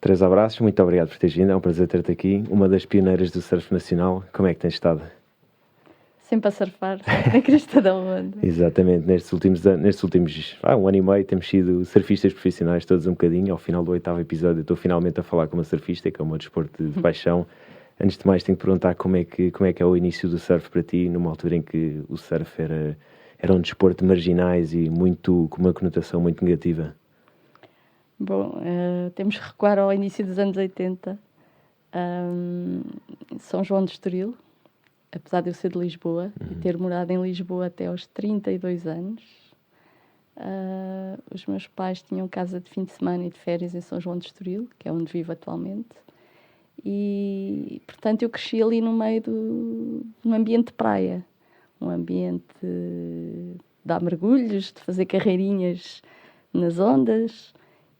Três abraços, muito obrigado por teres vindo, é um prazer ter-te aqui, uma das pioneiras do surf nacional. Como é que tens estado? Sempre a surfar, sempre na crista da onda. Exatamente, nestes últimos um ano e meio temos sido surfistas profissionais todos um bocadinho. Ao final do 8º episódio estou finalmente a falar com uma surfista, que é o meu desporto de paixão. Antes de mais tenho que perguntar como é que é o início do surf para ti, numa altura em que o surf era um desporto de marginais e com uma conotação muito negativa. Bom, temos que recuar ao início dos anos 80. São João de Estoril, apesar de eu ser de Lisboa e ter morado em Lisboa até aos 32 anos. Os meus pais tinham casa de fim de semana e de férias em São João de Estoril, que é onde vivo atualmente. E, portanto, eu cresci ali no meio de um ambiente de praia. Um ambiente de dar mergulhos, de fazer carreirinhas nas ondas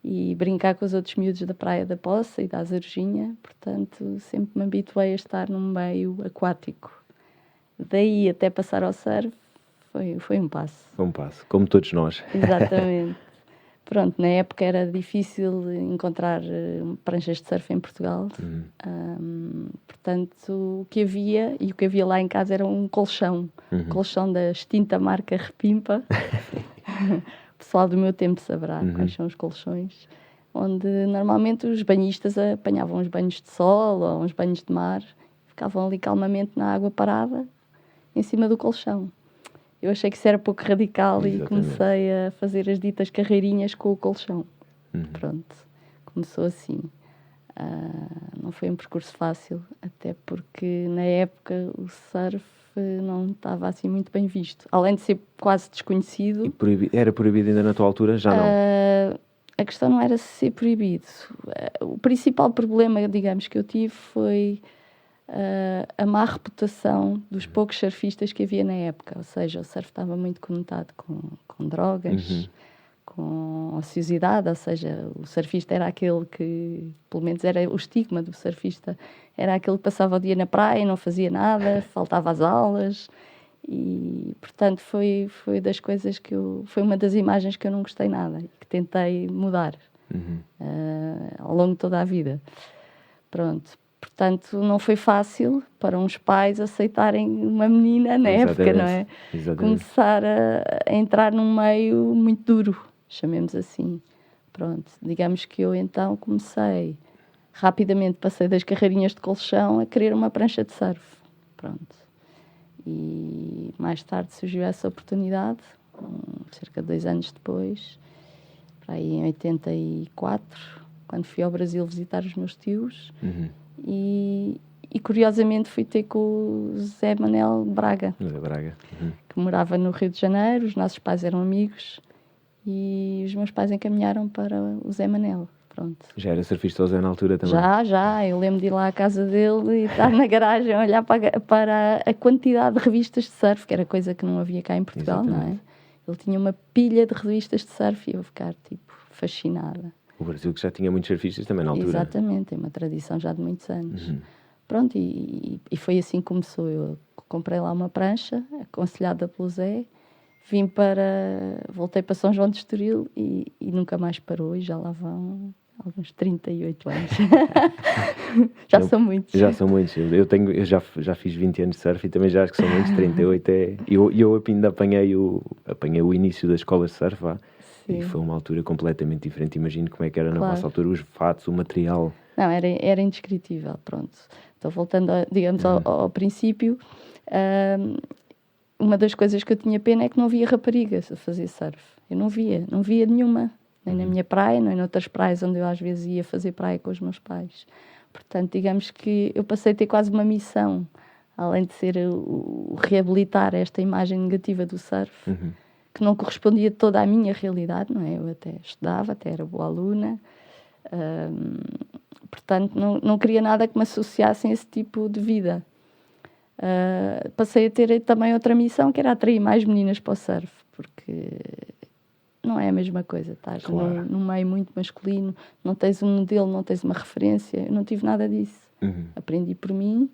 e brincar com os outros miúdos da Praia da Poça e da Azarujinha. Portanto, sempre me habituei a estar num meio aquático. Daí até passar ao surf foi um passo. Um passo, como todos nós. Exatamente. Pronto, na época era difícil encontrar pranchas de surf em Portugal. Portanto, o que havia lá em casa era um colchão. Colchão da extinta marca Repimpa. O pessoal do meu tempo saberá quais são os colchões. Onde normalmente os banhistas apanhavam uns banhos de sol ou uns banhos de mar. Ficavam ali calmamente na água parada, em cima do colchão. Eu achei que isso era pouco radical. Exatamente. E comecei a fazer as ditas carreirinhas com o colchão. Pronto, começou assim. Não foi um percurso fácil, até porque na época o surf não estava assim muito bem visto. Além de ser quase desconhecido. E era proibido ainda na tua altura? Já não? A questão não era ser proibido. O principal problema, digamos, que eu tive foi a má reputação dos poucos surfistas que havia na época. Ou seja, o surf estava muito conotado com drogas, com ociosidade. Ou seja, o surfista era aquele que, pelo menos era o estigma do surfista, era aquele que passava o dia na praia, não fazia nada, faltava às aulas. E, portanto, foi das coisas foi uma das imagens que eu não gostei nada e que tentei mudar ao longo de toda a vida. Pronto. Portanto, não foi fácil para uns pais aceitarem uma menina na época, não é? Exatamente. Começar a entrar num meio muito duro, chamemos assim. Pronto, digamos que eu então rapidamente passei das carreirinhas de colchão a querer uma prancha de surf. Pronto. E mais tarde surgiu essa oportunidade, cerca de 2 anos depois, para aí em 84, quando fui ao Brasil visitar os meus tios. E curiosamente fui ter com o Zé Manel Braga, que morava no Rio de Janeiro. Os nossos pais eram amigos e os meus pais encaminharam para o Zé Manel. Pronto. Já era surfista o Zé na altura também? Já. Eu lembro de ir lá à casa dele e estar na garagem a olhar para a quantidade de revistas de surf, que era coisa que não havia cá em Portugal. Exatamente. Não é? Ele tinha uma pilha de revistas de surf e eu ficar, fascinada. O Brasil que já tinha muitos surfistas também na altura. Exatamente, tem uma tradição já de muitos anos. Pronto, e foi assim que começou. Eu comprei lá uma prancha, aconselhada pelo Zé, voltei para São João de Estoril e nunca mais parou, e já lá vão alguns 38 anos. São muitos. Já são muitos. Eu já fiz 20 anos de surf e também já acho que são muitos. 38 é... Eu ainda apanhei o início da escola de surf, vá. Sim. E foi uma altura completamente diferente. Imagino como é que era na vossa altura, os fatos, o material. Não, era indescritível, pronto. Então, voltando, digamos, ao princípio, uma das coisas que eu tinha pena é que não havia raparigas a fazer surf. Eu não via nenhuma. Nem na minha praia, nem noutras praias onde eu às vezes ia fazer praia com os meus pais. Portanto, digamos que eu passei a ter quase uma missão, além de ser o reabilitar esta imagem negativa do surf, que não correspondia toda à minha realidade, não é? Eu até estudava, até era boa aluna, portanto não queria nada que me associasse a esse tipo de vida. Passei a ter também outra missão, que era atrair mais meninas para o surf, porque não é a mesma coisa, estás num meio muito masculino, não tens um modelo, não tens uma referência. Eu não tive nada disso. Aprendi por mim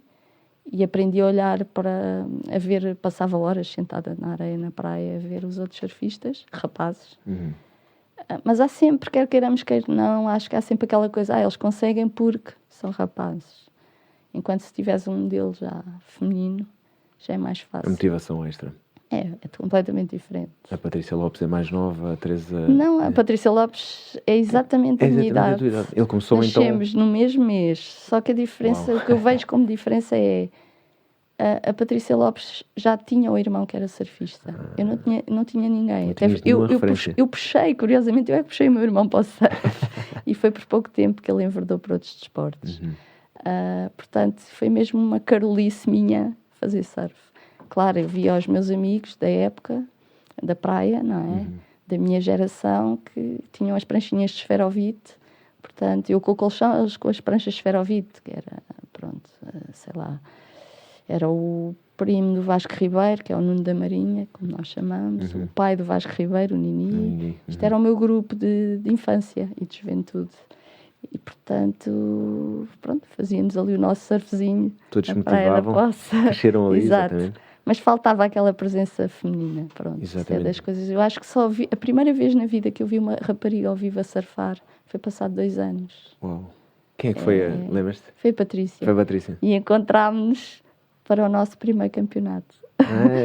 e aprendi a olhar a ver, passava horas sentada na areia, na praia, a ver os outros surfistas, rapazes. Mas há sempre, quer queiramos, quer não, acho que há sempre aquela coisa, eles conseguem porque são rapazes. Enquanto se tiveres um modelo já feminino, já é mais fácil. A motivação extra. É completamente diferente. A Patrícia Lopes é mais nova, a Teresa... Não, a Patrícia Lopes é exatamente a minha idade. Ele começou Nascemos no mesmo mês, só que a diferença, o que eu vejo como diferença é a Patrícia Lopes já tinha o irmão que era surfista. Eu não tinha ninguém. Eu puxei, curiosamente, eu é que puxei o meu irmão para o surf. E foi por pouco tempo que ele enverdou para outros desportos. Portanto, foi mesmo uma carolice minha fazer surf. Claro, eu via os meus amigos da época, da praia, não é? Da minha geração, que tinham as pranchinhas de esferovite. Portanto, eu com o colchão, eles com as pranchas de esferovite, que era, pronto, sei lá, era o primo do Vasco Ribeiro, que é o Nuno da Marinha, como nós chamamos, o pai do Vasco Ribeiro, o Nini. Isto era o meu grupo de infância e de juventude. E, portanto, pronto, fazíamos ali o nosso surfzinho. Todos se motivavam, cresceram ali, exatamente. Mas faltava aquela presença feminina, pronto. Isso é das coisas. Eu acho que a primeira vez na vida que eu vi uma rapariga ao vivo a surfar foi passado 2 anos. Uau! Quem é que foi? Lembras-te? Foi a Patrícia. Foi a Patrícia. E encontrámos-nos para o nosso primeiro campeonato.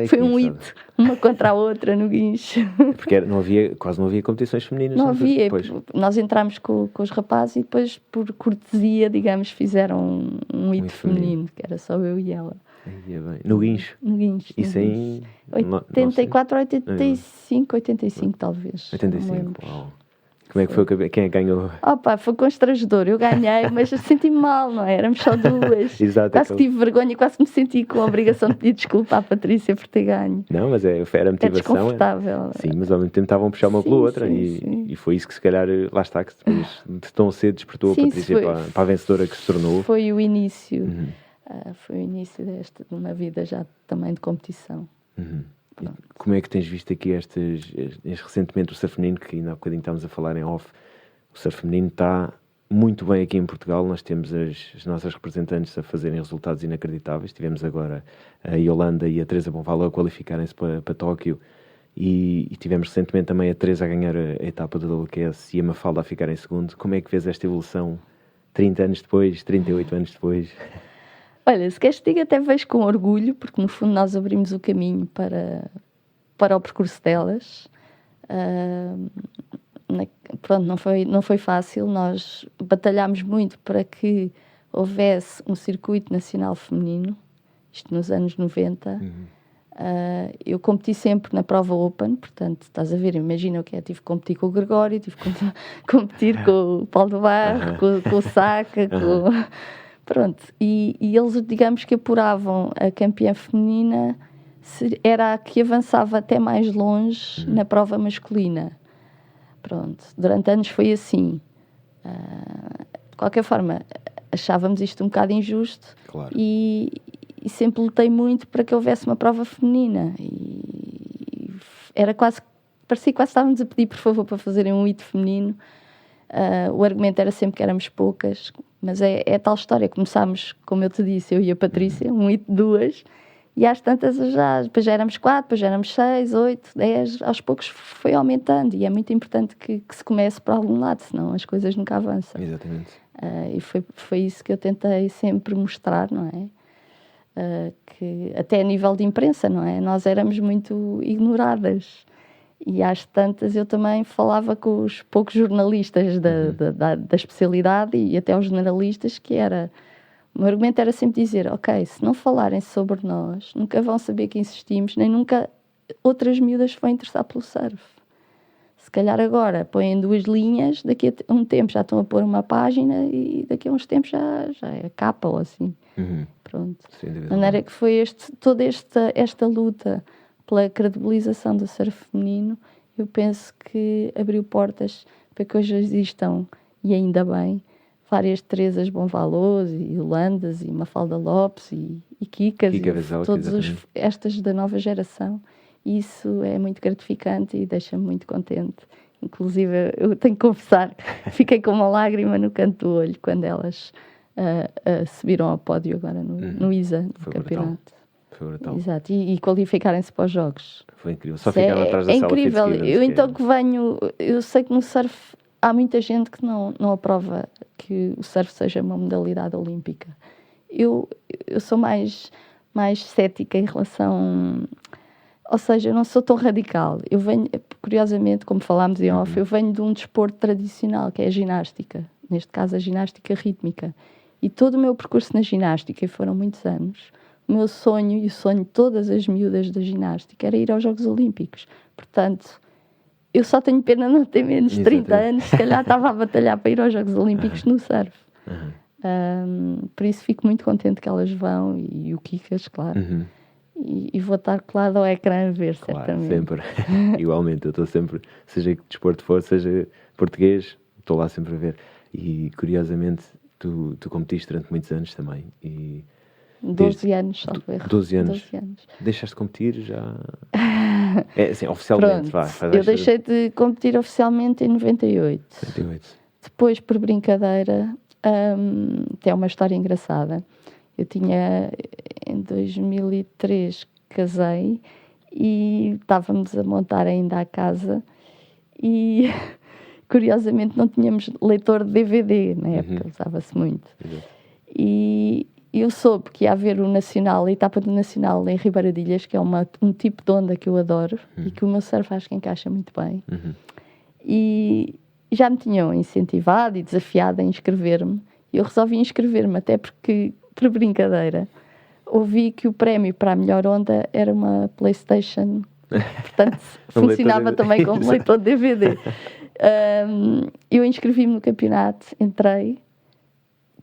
Foi um hit, uma contra a outra no guincho. Porque quase não havia competições femininas. Não havia. Nós entramos com os rapazes e depois, por cortesia, digamos, fizeram um hit feminino, que era só eu e ela. No guincho? No guincho. Isso em... 84, 85 talvez. 85, uau. Como é que foi? Quem é que ganhou? Foi constrangedor. Eu ganhei, mas eu senti-me mal, não é? Éramos só 2. Exato. Quase tive vergonha e quase me senti com a obrigação de pedir desculpa à Patrícia por ter ganho. Não, mas era a motivação. É desconfortável. Sim, mas ao mesmo tempo estavam a puxar uma pela outra e foi isso que se calhar, lá está, que depois de tão cedo despertou a Patrícia para a vencedora que se tornou. Foi o início. Foi o início de uma vida já também de competição. Como é que tens visto aqui recentemente o surf feminino, que ainda há bocadinho estávamos a falar em off? O surf feminino está muito bem aqui em Portugal. Nós temos as nossas representantes a fazerem resultados inacreditáveis. Tivemos agora a Yolanda e a Teresa Bonvalo a qualificarem-se para Tóquio e tivemos recentemente também a Teresa a ganhar a etapa do WQS e a Mafalda a ficar em segundo. Como é que vês esta evolução 30 anos depois, 38 anos depois? Olha, se queres que diga, até vejo com orgulho, porque no fundo nós abrimos o caminho para o percurso delas. Pronto, não foi fácil. Nós batalhámos muito para que houvesse um circuito nacional feminino, isto nos anos 90. Eu competi sempre na prova Open, portanto, estás a ver, imagina o que é, tive que competir com o Gregório, tive que competir com o Paulo do Barro, com o Saca, Pronto, e eles, digamos que apuravam a campeã feminina, era a que avançava até mais longe na prova masculina. Pronto, durante anos foi assim. De qualquer forma, achávamos isto um bocado injusto. Claro. E sempre lutei muito para que houvesse uma prova feminina. E parecia quase estávamos a pedir, por favor, para fazerem um hito feminino. O argumento era sempre que éramos poucas. Mas é tal história. Começámos, como eu te disse, eu e a Patrícia, um hito 2, e às tantas depois já éramos 4, depois já éramos 6, 8, 10, aos poucos foi aumentando, e é muito importante que se comece por algum lado, senão as coisas nunca avançam. Exatamente. E foi isso que eu tentei sempre mostrar, não é? Que até a nível de imprensa, não é? Nós éramos muito ignoradas. E às tantas eu também falava com os poucos jornalistas da especialidade e até os generalistas, o meu argumento era sempre dizer, ok, se não falarem sobre nós, nunca vão saber que insistimos, nem nunca outras miúdas vão interessar pelo surf. Se calhar agora põem 2 linhas, daqui a um tempo já estão a pôr uma página e daqui a uns tempos já é capa ou assim. Pronto. De maneira que foi toda esta luta pela credibilização do surf feminino, eu penso que abriu portas para que hoje existam, e ainda bem, várias Teresas Bonvalós e Yolandas e Mafalda Lopes e Kikas, Kika Vezal, todas estas da nova geração. E isso é muito gratificante e deixa-me muito contente. Inclusive, eu tenho que confessar, fiquei com uma lágrima no canto do olho quando elas subiram ao pódio agora no ISA, no campeonato. Foi brutal. Exato, e qualificarem-se para os jogos. Foi incrível. Só ficaram atrás da sala. É incrível. Eu então que venho... Eu sei que no surf há muita gente que não aprova que o surf seja uma modalidade olímpica. Eu sou mais cética em relação... Ou seja, eu não sou tão radical. Eu venho, curiosamente, como falámos em off, eu venho de um desporto tradicional, que é a ginástica. Neste caso, a ginástica rítmica. E todo o meu percurso na ginástica, e foram muitos anos, o meu sonho e o sonho de todas as miúdas da ginástica era ir aos Jogos Olímpicos. Portanto, eu só tenho pena de não ter menos de 30 anos, se calhar estava a batalhar para ir aos Jogos Olímpicos no surf. Por isso fico muito contente que elas vão, e o Kikas, claro. E vou estar colado ao ecrã a ver, claro, certamente. Sempre. Igualmente, eu estou sempre, seja que desporto for, seja português, estou lá sempre a ver. E, curiosamente, tu competiste durante muitos anos também. E 12 anos, salvo erro. 12 anos. Deixaste de competir já? Assim, oficialmente. Pronto, eu deixei de competir oficialmente em 98. Depois, por brincadeira, tem uma história engraçada. Eu tinha, em 2003, casei e estávamos a montar ainda a casa e, curiosamente, não tínhamos leitor de DVD, na época, usava-se muito. E eu soube que ia haver a etapa do Nacional em Ribeiradilhas, que é um tipo de onda que eu adoro e que o meu surf acho que encaixa muito bem. E já me tinham incentivado e desafiado a inscrever-me. E eu resolvi inscrever-me, até porque, por brincadeira, ouvi que o prémio para a melhor onda era uma PlayStation. Portanto, funcionava também como leitor de DVD. Eu inscrevi-me no campeonato, entrei,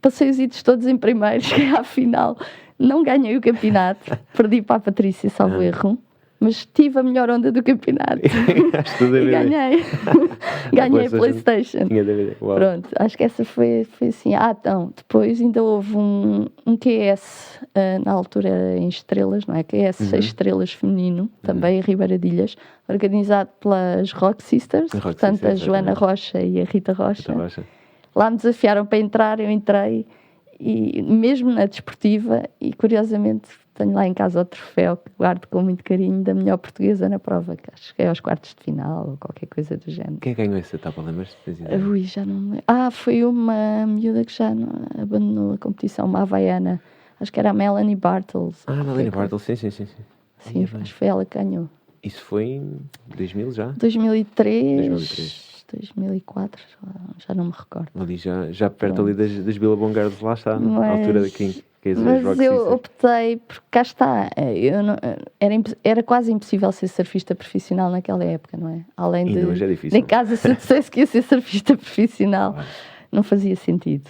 passei os idos todos em primeiro, cheguei à final, não ganhei o campeonato, perdi para a Patrícia, salvo erro, mas tive a melhor onda do campeonato e ganhei. Ganhei a PlayStation. Pronto, acho que essa foi assim. Então, depois ainda houve um QS, na altura em Estrelas, não é? QS 6 Estrelas feminino, também em Ribeiradilhas, organizado pelas Rock Sisters, portanto a Joana Rocha e a Rita Rocha. Lá me desafiaram para entrar, eu entrei, e mesmo na desportiva, e curiosamente tenho lá em casa o troféu que guardo com muito carinho da melhor portuguesa na prova, que acho que é aos quartos de final ou qualquer coisa do género. Quem ganhou essa etapa, lembras-te? Ui, já não me lembro. Foi uma miúda que já abandonou a competição, uma havaiana. Acho que era a Melanie Bartels. Melanie Bartels, sim. Sim, acho que foi ela que ganhou. Isso foi em 2000 já? 2003. 2004, já não me recordo. Ali já perto ali das Billabongards, lá está, na altura da King. Mas eu optei, porque cá está, era quase impossível ser surfista profissional naquela época, não é? Além de, hoje é difícil. Nem caso se eu dissesse que ia ser surfista profissional, não fazia sentido.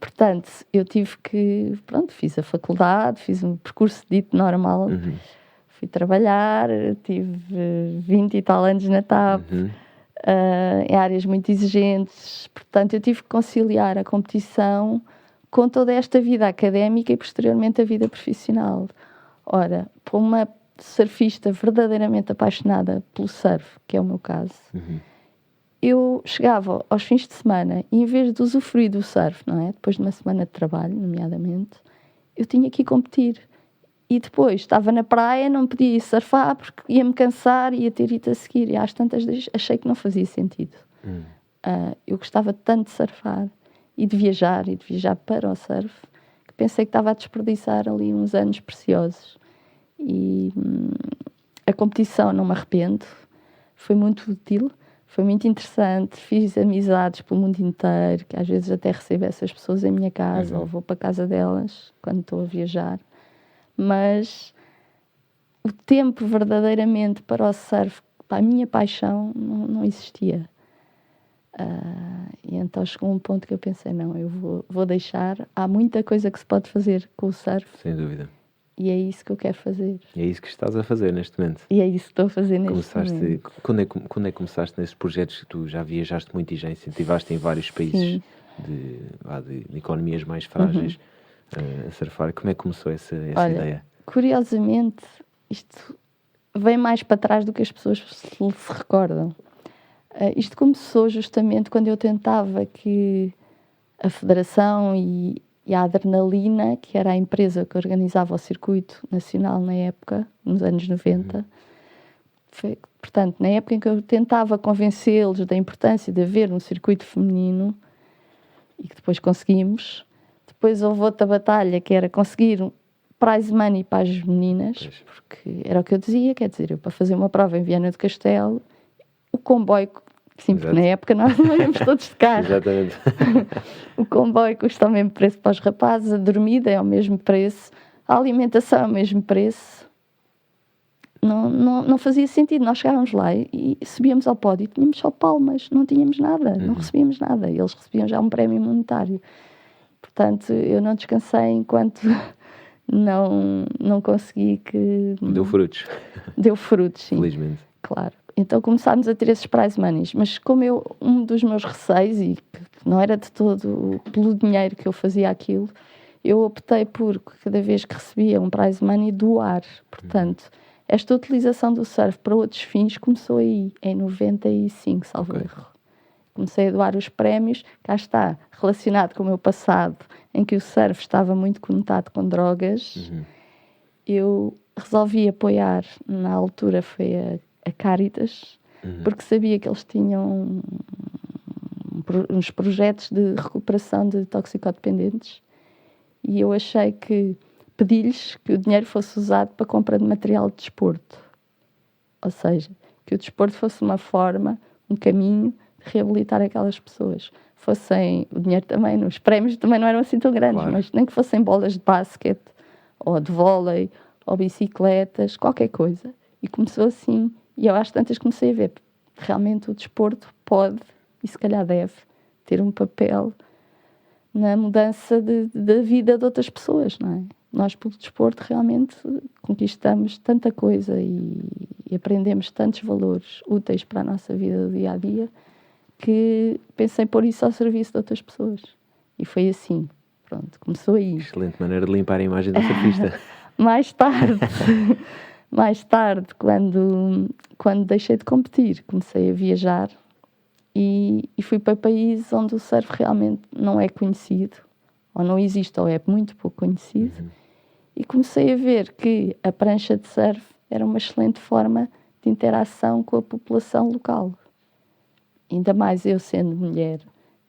Portanto, eu tive que, fiz a faculdade, fiz um percurso dito normal, fui trabalhar, tive 20 e tal anos na TAP, em áreas muito exigentes, portanto eu tive que conciliar a competição com toda esta vida académica e posteriormente a vida profissional. Ora, para uma surfista verdadeiramente apaixonada pelo surf, que é o meu caso, eu chegava aos fins de semana e em vez de usufruir do surf, não é? Depois de uma semana de trabalho, nomeadamente, eu tinha que ir competir. E depois estava na praia, não podia ir surfar porque ia-me cansar e ia ter ido a seguir. E às tantas achei que não fazia sentido. Eu gostava tanto de surfar e de viajar para o surf, que pensei que estava a desperdiçar ali uns anos preciosos. E a competição, não me arrependo, foi muito útil, foi muito interessante, fiz amizades pelo mundo inteiro, que às vezes até recebo essas pessoas em minha casa, ou vou para a casa delas quando estou a viajar. Mas o tempo verdadeiramente para o surf, para a minha paixão, não existia. E então chegou um ponto que eu pensei, não, eu vou deixar. Há muita coisa que se pode fazer com o surf. Sem dúvida. E é isso que eu quero fazer. E é isso que estás a fazer neste momento. E é isso que estou a fazer neste momento. Quando é que começaste nesses projetos que tu já viajaste muito e já incentivaste em vários países? Sim. de economias mais frágeis a surfar. Como é que começou essa Olha, ideia? Curiosamente, isto vem mais para trás do que as pessoas se recordam. Isto começou justamente quando eu tentava que a Federação e a Adrenalina, que era a empresa que organizava o circuito nacional na época, nos anos 90, portanto, na época em que eu tentava convencê-los da importância de haver um circuito feminino, e que depois conseguimos, depois houve outra batalha que era conseguir um prize money para as meninas, porque era o que eu dizia, quer dizer, eu para fazer uma prova em Viana do Castelo, o comboio, sim, porque na época nós não íamos todos de carro. Exatamente. O comboio custa o mesmo preço para os rapazes, a dormida é o mesmo preço, a alimentação é o mesmo preço. Não fazia sentido. Nós chegávamos lá e subíamos ao pódio e tínhamos só palmas, não tínhamos nada, não recebíamos nada. Eles recebiam já um prémio monetário. Portanto, eu não descansei enquanto não consegui que... Deu frutos. Deu frutos, sim. Felizmente. Claro. Então começámos a ter esses prize monies. Mas como um dos meus receios, e que não era de todo pelo dinheiro que eu fazia aquilo, eu optei por, cada vez que recebia um prize money, doar. Portanto, esta utilização do surf para outros fins começou aí, em 95, salvo erro. Comecei a doar os prémios, cá está, relacionado com o meu passado, em que o surf estava muito conectado com drogas. Eu resolvi apoiar, na altura foi a Caritas, porque sabia que eles tinham uns projetos de recuperação de toxicodependentes, e eu achei que pedi-lhes que o dinheiro fosse usado para a compra de material de desporto. Ou seja, que o desporto fosse uma forma, um caminho de reabilitar aquelas pessoas. Fossem, o dinheiro também, os prémios também não eram assim tão grandes, claro, mas nem que fossem bolas de basquete, ou de vôlei, ou bicicletas, qualquer coisa. E começou assim, e eu às tantas comecei a ver que realmente o desporto pode, e se calhar deve, ter um papel na mudança da vida de outras pessoas, não é? Nós, pelo desporto, realmente conquistamos tanta coisa e aprendemos tantos valores úteis para a nossa vida do dia-a-dia, que pensei em pôr isso ao serviço de outras pessoas. E foi assim. Pronto, começou aí. Excelente maneira de limpar a imagem da surfista. Mais tarde, quando deixei de competir, comecei a viajar e fui para países onde o surf realmente não é conhecido, ou não existe, ou é muito pouco conhecido. E comecei a ver que a prancha de surf era uma excelente forma de interação com a população local. Ainda mais eu sendo mulher,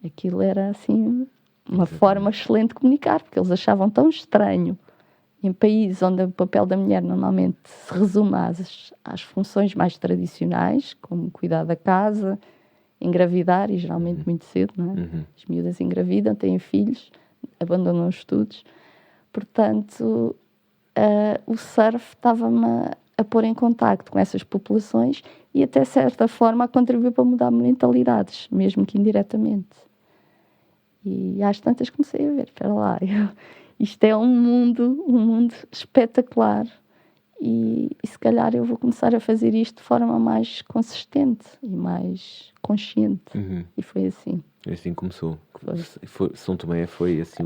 aquilo era assim uma forma excelente de comunicar, porque eles achavam tão estranho, em países onde o papel da mulher normalmente se resume às funções mais tradicionais, como cuidar da casa, engravidar, e geralmente muito cedo, não é? As miúdas engravidam, têm filhos, abandonam os estudos. Portanto, o surf estava-me a pôr em contacto com essas populações e, até certa forma, a contribuir para mudar mentalidades, mesmo que indiretamente. E às tantas comecei a ver, espera lá, isto é um mundo espetacular e se calhar eu vou começar a fazer isto de forma mais consistente e mais consciente. E foi assim. Assim começou. São Tomé foi assim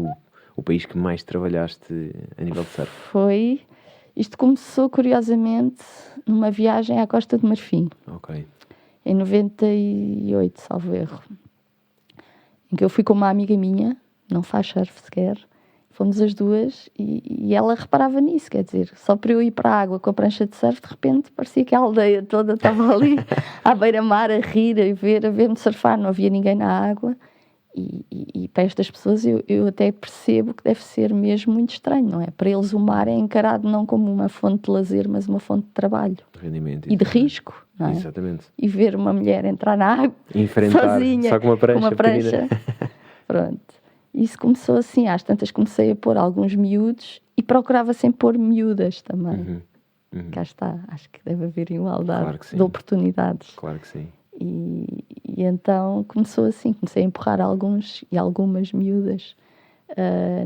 o país que mais trabalhaste a nível de surf? Foi. Isto começou, curiosamente, numa viagem à Costa de Marfim. Em 98, salvo erro. Em que eu fui com uma amiga minha, não faz surf sequer, fomos as duas e ela reparava nisso, quer dizer, só para eu ir para a água com a prancha de surf, de repente parecia que a aldeia toda estava ali à beira-mar a rir, a ver-me surfar, não havia ninguém na água. E para estas pessoas eu até percebo que deve ser mesmo muito estranho, não é? Para eles o mar é encarado não como uma fonte de lazer, mas uma fonte de trabalho. Rendimento. E de risco, não é? Exatamente. E ver uma mulher entrar na água enfrentar, sozinha, só com uma prancha. Pronto. Isso começou assim, às tantas comecei a pôr alguns miúdos e procurava sempre pôr miúdas também. Cá está, acho que deve haver igualdade de oportunidades. Claro que sim. E então começou assim, comecei a empurrar alguns e algumas miúdas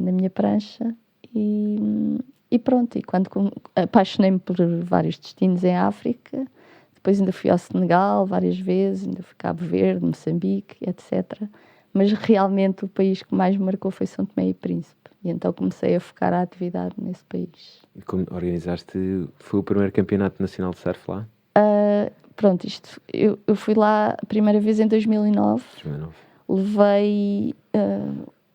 na minha prancha e pronto, e quando apaixonei-me por vários destinos em África, depois ainda fui ao Senegal várias vezes, ainda fui a Cabo Verde, Moçambique, etc. mas realmente o país que mais me marcou foi São Tomé e Príncipe. E então comecei a focar a atividade nesse país. E como organizaste, foi o primeiro campeonato nacional de surf lá? Pronto, eu fui lá a primeira vez em 2009. 2009. Levei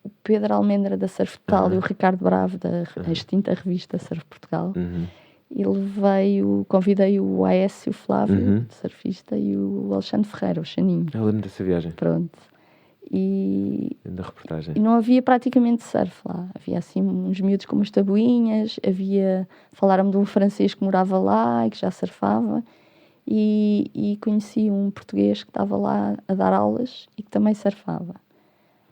o Pedro Almendra da Surf Total e o Ricardo Bravo da extinta revista Surf Portugal. E convidei o Aécio Flávio, surfista, e o Alexandre Ferreira, o Xaninho. Eu lembro dessa viagem. Pronto. Da reportagem. E não havia praticamente surf lá. Havia assim uns miúdos com umas tabuinhas, falaram-me de um francês que morava lá e que já surfava. E conheci um português que estava lá a dar aulas e que também surfava.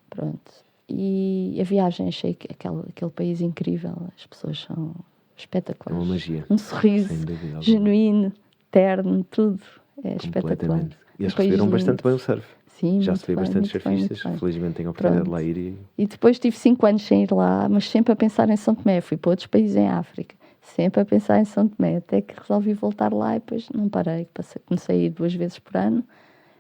Pronto. E a viagem, achei que aquele país incrível, as pessoas são espetaculares. É uma magia. Um sorriso genuíno, terno, tudo. É espetacular. E eles receberam bastante bem o surf. Sim, já se vê bastante surfistas, felizmente tenho a oportunidade de lá ir. E depois tive 5 anos sem ir lá, mas sempre a pensar em São Tomé. Fui para outros países em África, sempre a pensar em São Tomé, até que resolvi voltar lá e depois não parei. Comecei a ir 2 vezes por ano.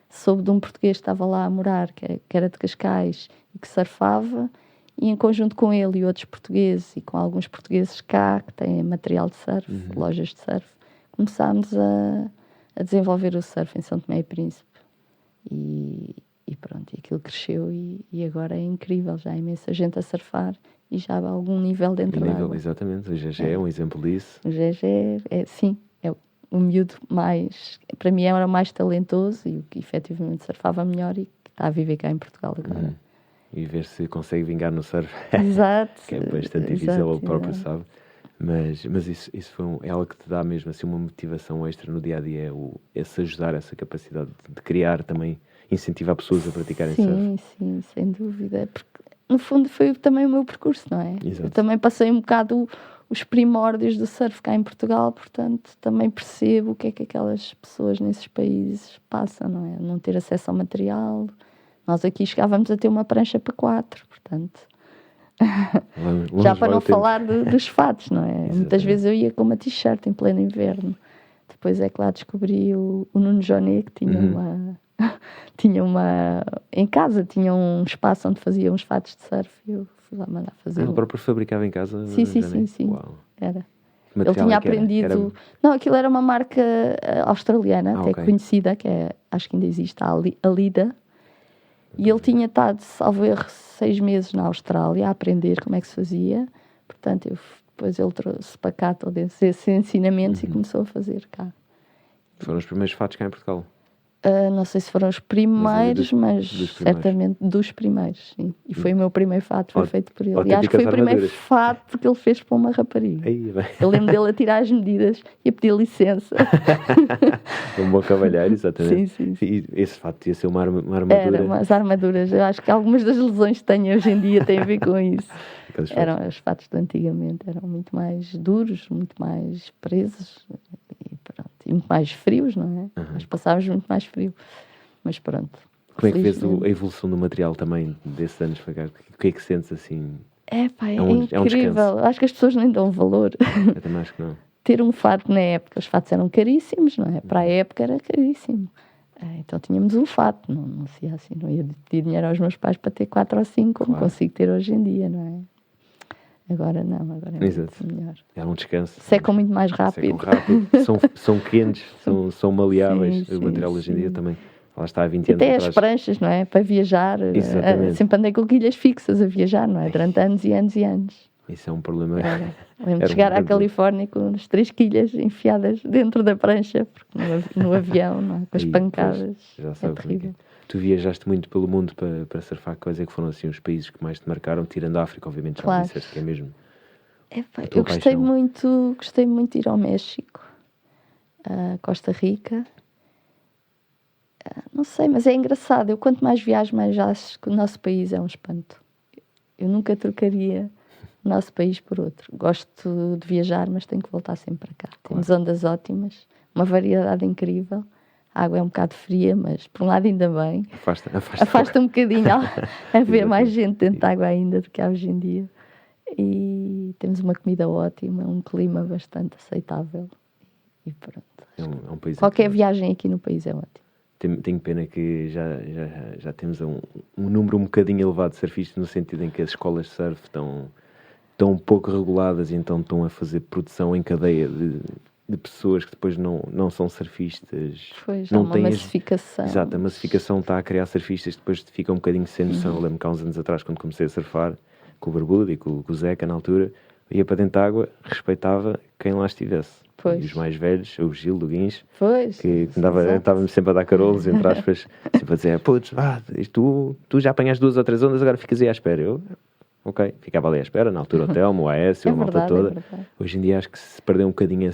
Soube de um português que estava lá a morar, que era de Cascais e que surfava, e em conjunto com ele e outros portugueses, e com alguns portugueses cá, que têm material de surf, lojas de surf, começámos a desenvolver o surf em São Tomé e Príncipe. E pronto, e aquilo cresceu e agora é incrível, já há imensa gente a surfar e já há algum nível dentro da água. Exatamente, o GG é um exemplo disso. O GG é o miúdo mais, para mim era o mais talentoso e o que efetivamente surfava melhor e que está a viver cá em Portugal agora. E ver se consegue vingar no surf. Exato. Que é bastante difícil, ele próprio sabe. Mas isso é algo que te dá mesmo assim, uma motivação extra no dia-a-dia, esse ajudar, essa capacidade de criar também, incentivar pessoas a praticarem surf. Sim, sem dúvida. Porque, no fundo, foi também o meu percurso, não é? Exato. Eu também passei um bocado os primórdios do surf cá em Portugal, portanto, também percebo o que é que aquelas pessoas nesses países passam, não é? Não ter acesso ao material. Nós aqui chegávamos a ter uma prancha para 4, portanto... já para não falar dos fatos, não é? Exatamente. Muitas vezes eu ia com uma t-shirt em pleno inverno. Depois é que lá descobri o Nuno Joné, que tinha em casa tinha um espaço onde fazia uns fatos de surf e eu fui lá mandar fazer. Ele próprio fabricava em casa? Sim. Uau. Era. Ele tinha aprendido... Não, aquilo era uma marca australiana, até conhecida, que acho que ainda existe, a Lida. E ele tinha estado, salvo erro, 6 meses na Austrália a aprender como é que se fazia. Portanto, depois ele trouxe para cá todos esses ensinamentos e começou a fazer cá. Foram os primeiros fatos cá em Portugal? Não sei se foram os primeiros, mas certamente dos primeiros, sim. E foi o meu primeiro fato, foi feito por ele. E acho que foi o primeiro fato que ele fez para uma rapariga. Eu lembro dele a tirar as medidas e a pedir licença. Um bom cavalheiro, exatamente. Sim. E esse fato ia ser uma armadura? Eram as armaduras. Eu acho que algumas das lesões que tenho hoje em dia têm a ver com isso. Eram os fatos de antigamente, eram muito mais duros, muito mais presos. E muito mais frios, não é? Nós passávamos muito mais frio. Mas pronto. Como é que vês a evolução do material também desses anos para cá? O que é que sentes assim? É incrível. Acho que as pessoas nem dão valor. Eu também acho que não. Ter um fato na época, os fatos eram caríssimos, não é? Para a época era caríssimo. Então tínhamos um fato. Não se ia assim, não ia pedir dinheiro aos meus pais para ter 4 ou 5, como consigo ter hoje em dia, não é? Agora não, agora é muito melhor. É um descanso. Secam muito mais rápido. São quentes, são maleáveis. O material hoje em dia também. Lá está há 20 anos até atrás. as pranchas, não é? Para viajar. Sempre andei com quilhas fixas a viajar, não é? Durante anos e anos e anos. Isso é um problema. Lembro de chegar à Califórnia com as 3 quilhas enfiadas dentro da prancha, porque no avião, não é? Com as pancadas. Já sabes, terrível. Tu viajaste muito pelo mundo para surfar. Quais é que foram assim, os países que mais te marcaram, tirando a África, obviamente, já disseste que é mesmo. Eu gostei muito de ir ao México, a Costa Rica. Não sei, mas é engraçado. Eu quanto mais viajo, mais acho que o nosso país é um espanto. Eu nunca trocaria o nosso país por outro. Gosto de viajar, mas tenho que voltar sempre para cá. Temos ondas ótimas, uma variedade incrível. A água é um bocado fria, mas por um lado ainda bem. Afasta um bocadinho a ver mais gente dentro da água ainda do que há hoje em dia. E temos uma comida ótima, um clima bastante aceitável. E pronto. É um país qualquer viagem aqui no país é ótimo. tenho pena que já temos um número um bocadinho elevado de surfistas, no sentido em que as escolas de surf estão um pouco reguladas e então estão a fazer produção em cadeia de pessoas que depois não são surfistas. Pois, não há uma têm massificação. Exato, a massificação está a criar surfistas que depois fica um bocadinho sem noção. Eu lembro que há uns anos atrás, quando comecei a surfar, com o Barbudo e com o Zeca na altura, ia para dentro da água, respeitava quem lá estivesse. Pois. E os mais velhos, o Gil do Guins, Pois, que estava-me sempre a dar carolos, entre aspas, sempre a dizer, putz, tu já apanhaste 2 ou 3 ondas, agora ficas aí à espera. Eu, ok, ficava ali à espera, na altura o Telmo, o Aécio, a malta toda. Verdade. Hoje em dia acho que se perdeu um bocadinho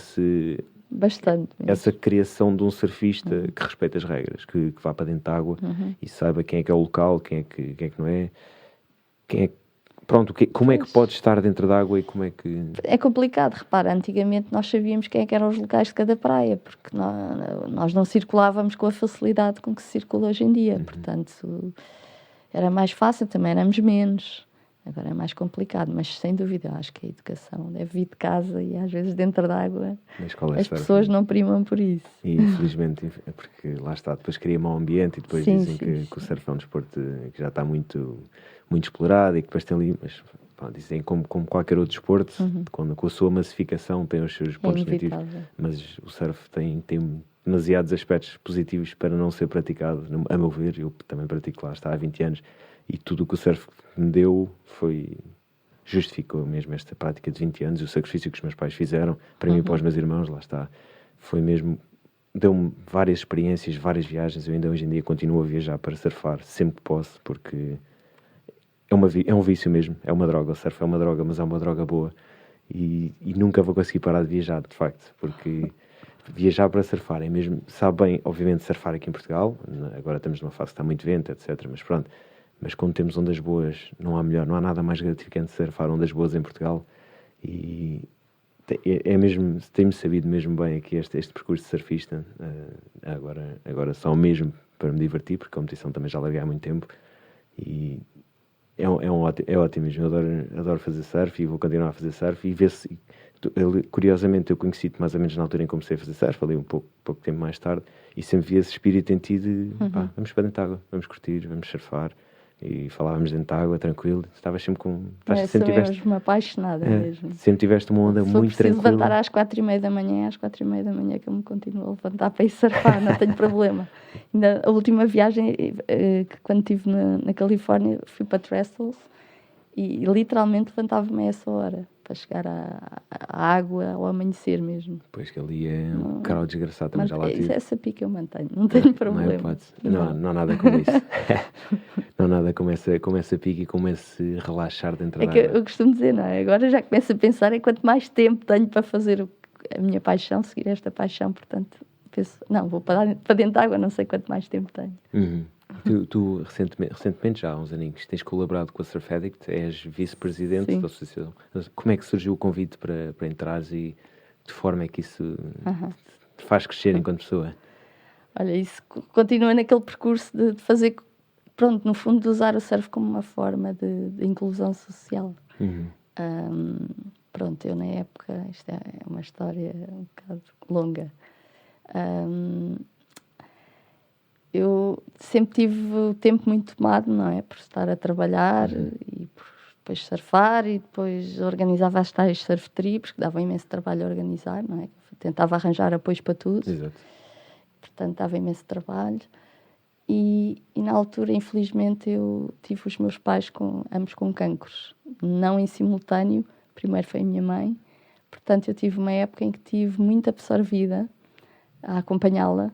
Bastante mesmo. essa criação de um surfista que respeita as regras, que vá para dentro da água e saiba quem é que é o local, quem é que não é, como é que pode estar dentro da água e como é que... É complicado, repara, antigamente nós sabíamos quem é que eram os locais de cada praia, porque nós não circulávamos com a facilidade com que se circula hoje em dia, portanto era mais fácil, também éramos menos. Agora é mais complicado, mas sem dúvida, eu acho que a educação deve vir de casa e às vezes dentro da água as pessoas não primam por isso. E infelizmente, porque lá está, depois cria mau ambiente e depois dizem que o surf é um desporto que já está muito, muito explorado e que depois tem ali, mas dizem como qualquer outro desporto, com a sua massificação tem os seus pontos negativos, mas o surf tem demasiados aspectos positivos para não ser praticado, a meu ver. Eu também pratico lá, está há 20 anos. E tudo o que o surf me deu justificou mesmo esta prática de 20 anos, o sacrifício que os meus pais fizeram, para mim e para os meus irmãos, lá está. Foi mesmo, deu-me várias experiências, várias viagens. Eu ainda hoje em dia continuo a viajar para surfar, sempre que posso, porque é um vício mesmo, é uma droga. O surf é uma droga, mas é uma droga boa. E nunca vou conseguir parar de viajar, de facto, porque viajar para surfar é mesmo, sabe bem, obviamente, surfar aqui em Portugal. Agora estamos numa fase que está muito vento, etc. Mas pronto. Mas quando temos ondas boas, não há nada mais gratificante de surfar ondas boas em Portugal. E é mesmo, tenho sabido mesmo bem aqui este percurso de surfista. Agora só mesmo para me divertir, porque a competição também já larguei há muito tempo. E é ótimo mesmo. Eu adoro fazer surf e vou continuar a fazer surf. E ver-se, curiosamente, eu conheci-te mais ou menos na altura em que comecei a fazer surf, ali um pouco tempo mais tarde, e sempre vi esse espírito em ti de vamos para dentro de água, vamos curtir, vamos surfar. E falávamos dentro da água, tranquilo. Estavas sempre com... Sempre mesmo apaixonada mesmo. Sempre tiveste uma onda muito tranquila. Se levantar às 4h30 da manhã, às 4h30 da manhã que eu me continuo a levantar para ir surfar, não tenho problema. Ainda a última viagem, que quando estive na Califórnia, fui para Trestles e literalmente levantava-me a essa hora para chegar à água ao amanhecer mesmo. Pois que ali é um carro desgraçado, também já lá tive. Essa pica eu mantenho, não tenho problema. Não há nada como isso. Não há nada como essa pica e como esse relaxar dentro da água. É que eu costumo dizer, não é? Agora já começo a pensar em quanto mais tempo tenho para fazer a minha paixão, seguir esta paixão, portanto, penso, não, vou para dentro da água, não sei quanto mais tempo tenho. Tu recentemente, já há uns aninhos, tens colaborado com a Surf Addict, és vice-presidente da associação. Como é que surgiu o convite para entrares e de que forma é que isso te faz crescer enquanto pessoa? Olha, isso continua naquele percurso de fazer, pronto, no fundo de usar o surf como uma forma de inclusão social. Pronto, eu na época, isto é uma história um bocado longa, eu sempre tive o tempo muito tomado, não é? Por estar a trabalhar e por depois surfar e depois organizava as tais surf trips, que dava imenso trabalho a organizar, não é? Tentava arranjar apoios para tudo. Exato. Portanto, dava imenso trabalho. E na altura, infelizmente, eu tive os meus pais ambos com cancros. Não em simultâneo, primeiro foi a minha mãe. Portanto, eu tive uma época em que tive muito absorvida a acompanhá-la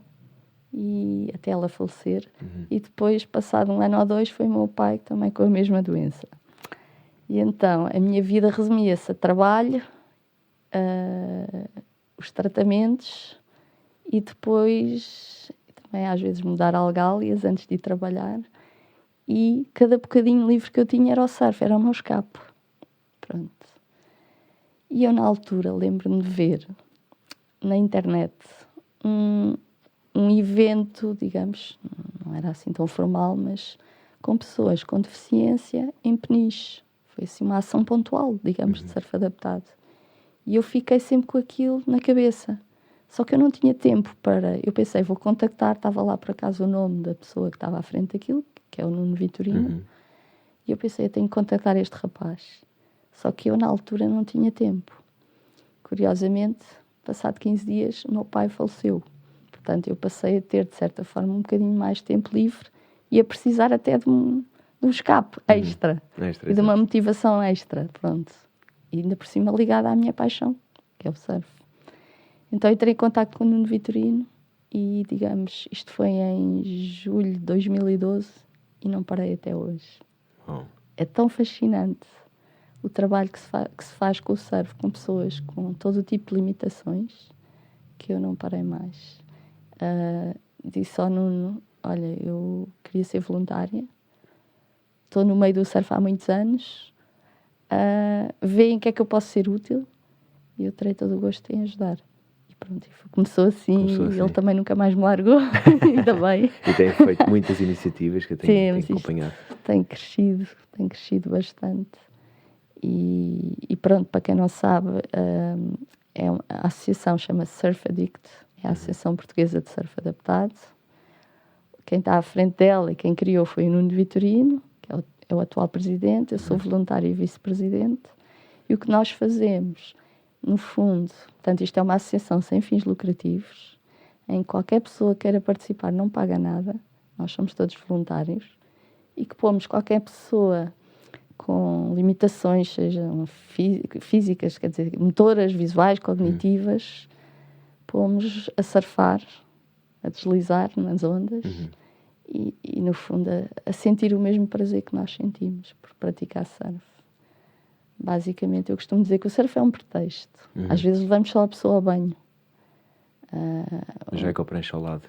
e até ela falecer. E depois, passado 1 ano ou 2, foi o meu pai também com a mesma doença. E então, a minha vida resumia-se a trabalho, os tratamentos e depois também às vezes mudar algálias antes de ir trabalhar. E cada bocadinho livre que eu tinha era o surf, era o meu escape. Pronto. E eu, na altura, lembro-me de ver na internet um evento, digamos, não era assim tão formal, mas com pessoas com deficiência em Peniche. Foi assim uma ação pontual, digamos, de surf adaptado. E eu fiquei sempre com aquilo na cabeça. Só que eu não tinha tempo para... Eu pensei, vou contactar, estava lá por acaso o nome da pessoa que estava à frente daquilo, que é o Nuno Vitorino, e eu pensei, eu tenho que contactar este rapaz. Só que eu, na altura, não tinha tempo. Curiosamente, passado 15 dias, o meu pai faleceu. Portanto, eu passei a ter, de certa forma, um bocadinho mais de tempo livre e a precisar até de um escape extra e de uma motivação extra, pronto. E ainda por cima ligada à minha paixão, que é o surf. Então entrei em contacto com o Nuno Vitorino e, digamos, isto foi em julho de 2012 e não parei até hoje. Oh. É tão fascinante o trabalho que se faz com o surf, com pessoas com todo o tipo de limitações, que eu não parei mais. Disse ao Nuno, olha, eu queria ser voluntária, estou no meio do surf há muitos anos, veem que é que eu posso ser útil e eu terei todo o gosto em ajudar. E pronto, começou assim. Ele também nunca mais me largou, ainda bem. E tem feito muitas iniciativas que eu tenho acompanhado. Tem crescido bastante. E pronto, para quem não sabe, a associação chama-se Surf Addict, é a Associação Portuguesa de Surf Adaptado. Quem está à frente dela e quem criou foi o Nuno Vitorino, que é o atual presidente. Eu sou voluntária e vice-presidente. E o que nós fazemos, no fundo, portanto, isto é uma associação sem fins lucrativos, em que qualquer pessoa que queira participar não paga nada, nós somos todos voluntários, e que pomos qualquer pessoa com limitações, sejam físicas, quer dizer, motoras, visuais, cognitivas, pomos a surfar, a deslizar nas ondas e no fundo, a sentir o mesmo prazer que nós sentimos por praticar surf. Basicamente, eu costumo dizer que o surf é um pretexto. Às vezes levamos só a pessoa ao banho. Já é com a prancha ao lado.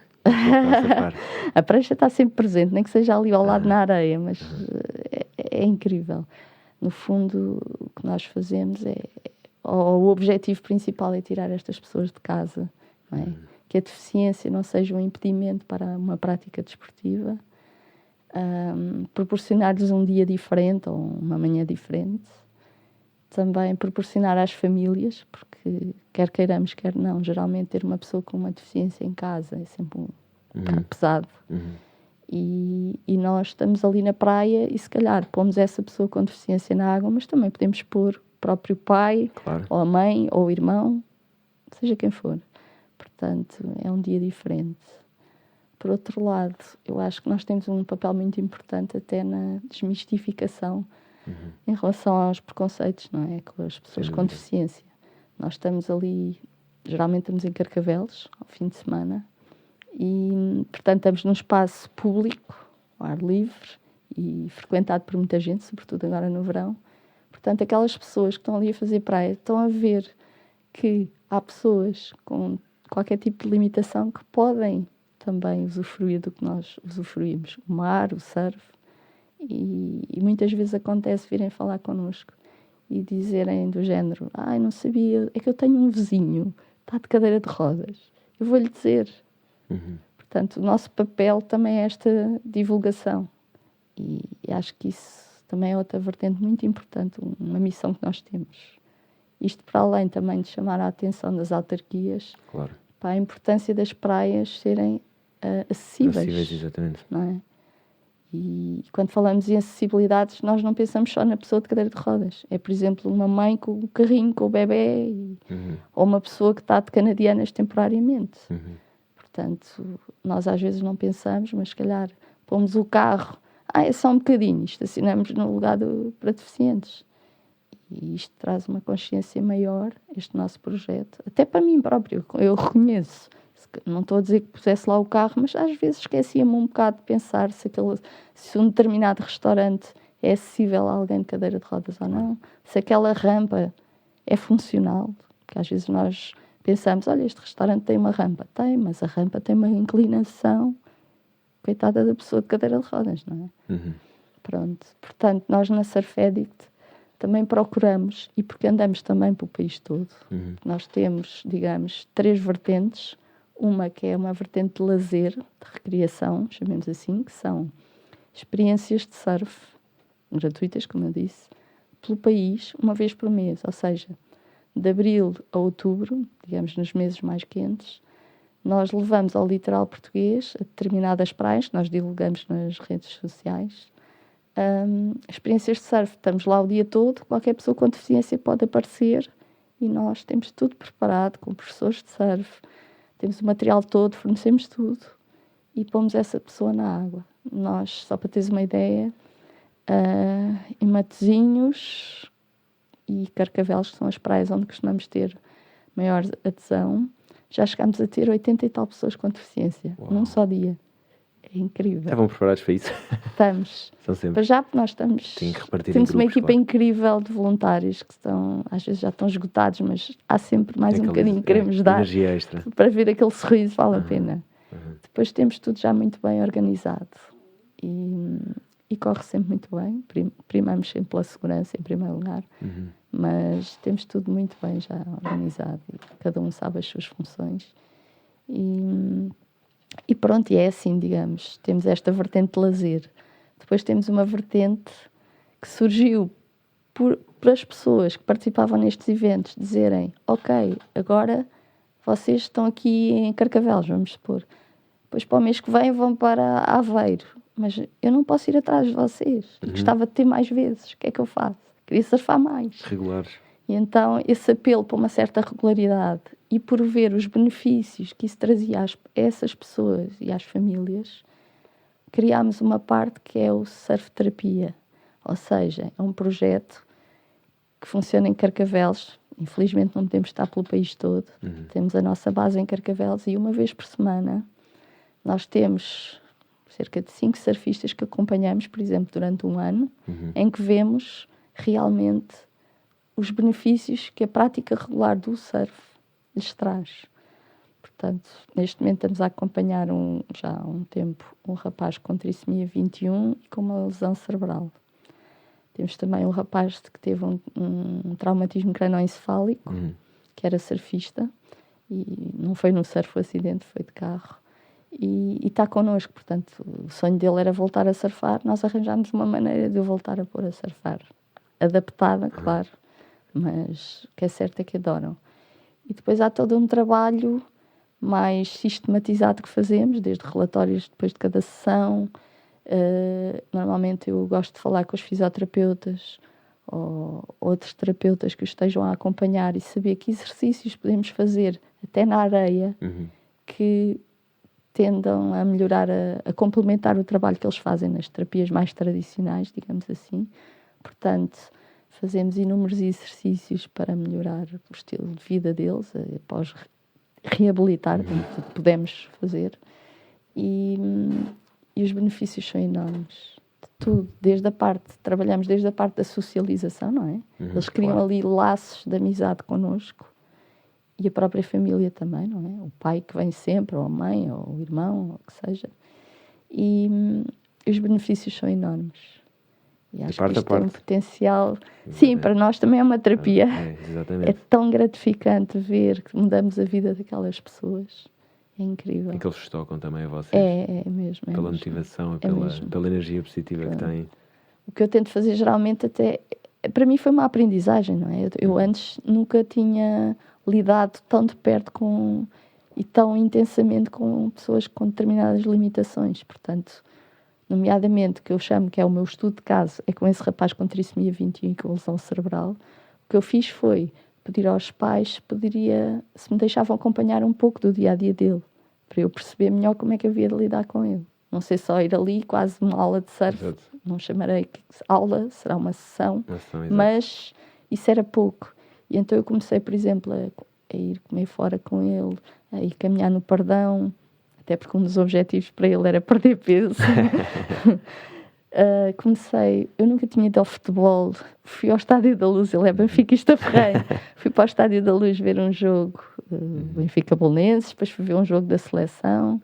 A prancha está sempre presente, nem que seja ali ao lado na areia, mas é incrível. No fundo, o que nós fazemos o objetivo principal é tirar estas pessoas de casa, não é? Que a deficiência não seja um impedimento para uma prática desportiva, proporcionar-lhes um dia diferente ou uma manhã diferente, também proporcionar às famílias, porque quer queiramos, quer não, geralmente ter uma pessoa com uma deficiência em casa é sempre um bocado pesado. E nós estamos ali na praia e se calhar pomos essa pessoa com deficiência na água, mas também podemos pôr o próprio pai, ou a mãe, ou o irmão, seja quem for. Portanto, é um dia diferente. Por outro lado, eu acho que nós temos um papel muito importante até na desmistificação em relação aos preconceitos, não é? Com as pessoas com deficiência. Nós estamos ali, geralmente estamos em Carcavelos, ao fim de semana, e, portanto, estamos num espaço público, ao ar livre, e frequentado por muita gente, sobretudo agora no verão. Portanto, aquelas pessoas que estão ali a fazer praia estão a ver que há pessoas com qualquer tipo de limitação que podem também usufruir do que nós usufruímos. O mar, o surf. E muitas vezes acontece virem falar connosco e dizerem do género: não sabia, é que eu tenho um vizinho, está de cadeira de rodas. Eu vou-lhe dizer. Portanto, o nosso papel também é esta divulgação. E acho que isso também é outra vertente muito importante, uma missão que nós temos. Isto para além também de chamar a atenção das autarquias para a importância das praias serem acessíveis. Acessíveis, exatamente. Não é? E quando falamos em acessibilidades, nós não pensamos só na pessoa de cadeira de rodas. É, por exemplo, uma mãe com o carrinho, com o bebê, ou uma pessoa que está de canadianas temporariamente. Portanto, nós às vezes não pensamos, mas se calhar pomos o carro, é só um bocadinho, estacionamos no lugar para deficientes. E isto traz uma consciência maior, este nosso projeto. Até para mim próprio, eu reconheço. Não estou a dizer que pusesse lá o carro, mas às vezes esquecia-me um bocado de pensar se um determinado restaurante é acessível a alguém de cadeira de rodas ou não. Se aquela rampa é funcional. Porque às vezes nós pensamos, olha, este restaurante tem uma rampa. Tem, mas a rampa tem uma inclinação. Coitada da pessoa de cadeira de rodas, não é? Pronto. Portanto, nós na Surf Addict também procuramos, e porque andamos também pelo país todo, nós temos, digamos, 3 vertentes. Uma que é uma vertente de lazer, de recreação, chamemos assim, que são experiências de surf, gratuitas, como eu disse, pelo país, uma vez por mês. Ou seja, de abril a outubro, digamos nos meses mais quentes, nós levamos ao litoral português, a determinadas praias, que nós divulgamos nas redes sociais, experiências de surf. Estamos lá o dia todo, qualquer pessoa com deficiência pode aparecer e nós temos tudo preparado, com professores de surf, temos o material todo, fornecemos tudo e pomos essa pessoa na água. Nós, só para teres uma ideia, em Matosinhos e Carcavelos, que são as praias onde costumamos ter maior adesão, já chegámos a ter 80 e tal pessoas com deficiência, num só dia. É incrível. Estavam preparados para isso? Estamos. São sempre. Para já, porque nós estamos... Temos uma equipa incrível de voluntários que estão, às vezes já estão esgotados, mas há sempre mais um bocadinho que queremos dar. Energia extra. Para ver aquele sorriso, vale a pena. Depois temos tudo já muito bem organizado. E corre sempre muito bem. Primamos sempre pela segurança, em primeiro lugar. Mas temos tudo muito bem já organizado. E cada um sabe as suas funções. E pronto, e é assim, digamos. Temos esta vertente de lazer. Depois temos uma vertente que surgiu por as pessoas que participavam nestes eventos dizerem: ok, agora vocês estão aqui em Carcavelos, vamos supor. Depois para o mês que vem vão para Aveiro. Mas eu não posso ir atrás de vocês. Gostava de ter mais vezes. O que é que eu faço? Queria surfar mais. Regulares. E então esse apelo para uma certa regularidade e por ver os benefícios que isso trazia a essas pessoas e às famílias, criámos uma parte que é o Surf Terapia. Ou seja, é um projeto que funciona em Carcavelos. Infelizmente não podemos estar pelo país todo. Temos a nossa base em Carcavelos e uma vez por semana nós temos cerca de 5 surfistas que acompanhamos, por exemplo, durante um ano, em que vemos realmente os benefícios que a prática regular do surf lhes traz. Portanto, neste momento estamos a acompanhar já há um tempo um rapaz com trissomia 21 e com uma lesão cerebral. Temos também um rapaz que teve um traumatismo cranoencefálico, que era surfista, e não foi no surf o acidente, foi de carro. E está connosco, portanto, o sonho dele era voltar a surfar. Nós arranjámos uma maneira de o voltar a pôr a surfar. Adaptada, claro, mas o que é certo é que adoram. E depois há todo um trabalho mais sistematizado que fazemos, desde relatórios depois de cada sessão. Normalmente eu gosto de falar com os fisioterapeutas ou outros terapeutas que os estejam a acompanhar e saber que exercícios podemos fazer até na areia que tendam a melhorar, a complementar o trabalho que eles fazem nas terapias mais tradicionais, digamos assim. Portanto, fazemos inúmeros exercícios para melhorar o estilo de vida deles, após reabilitar, como podemos fazer. E os benefícios são enormes. De tudo, trabalhamos desde a parte da socialização, não é? Eles criam ali laços de amizade connosco. E a própria família também, não é? O pai que vem sempre, ou a mãe, ou o irmão, ou o que seja. E os benefícios são enormes. E acho que isto tem um potencial... Sim, para nós também é uma terapia. Exatamente. É tão gratificante ver que mudamos a vida daquelas pessoas. É incrível. E que eles tocam também a vocês. É mesmo. Pela motivação e pela energia positiva que têm. O que eu tento fazer geralmente até... Para mim foi uma aprendizagem, não é? Eu antes nunca tinha lidado tão de perto e tão intensamente com pessoas com determinadas limitações. Portanto, nomeadamente, que eu chamo que é o meu estudo de caso, é com esse rapaz com trissomia 21 e com lesão cerebral. O que eu fiz foi pedir aos pais se me deixavam acompanhar um pouco do dia-a-dia dele, para eu perceber melhor como é que havia de lidar com ele. Não sei só ir ali, quase uma aula de surf. Exato. Não chamarei aula, será uma sessão. Mas isso era pouco. E então eu comecei, por exemplo, a ir comer fora com ele, a ir caminhar no Pardão, até porque um dos objetivos para ele era perder peso. Eu nunca tinha ido ao futebol, fui ao Estádio da Luz, ele é benfiquista ferreiro, fui para o Estádio da Luz ver um jogo, Benfica Bolonenses, depois fui ver um jogo da seleção.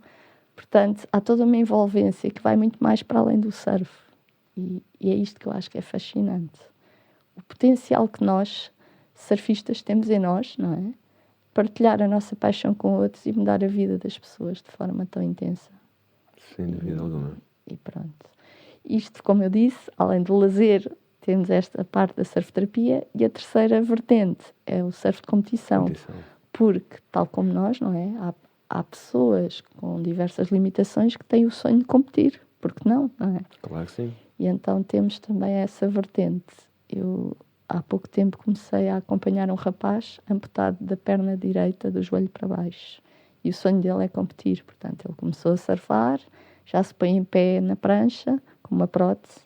Portanto, há toda uma envolvência que vai muito mais para além do surf. E é isto que eu acho que é fascinante. O potencial que nós, surfistas, temos em nós, não é? Partilhar a nossa paixão com outros e mudar a vida das pessoas de forma tão intensa. Sem dúvida alguma. E pronto. Isto, como eu disse, além do lazer, temos esta parte da surfterapia, e a terceira vertente é o surf de competição. Porque, tal como nós, não é? Há pessoas com diversas limitações que têm o sonho de competir. Porque não é? Claro que sim. E então temos também essa vertente. Eu, há pouco tempo, comecei a acompanhar um rapaz amputado da perna direita, do joelho para baixo. E o sonho dele é competir. Portanto, ele começou a surfar, já se põe em pé na prancha, com uma prótese,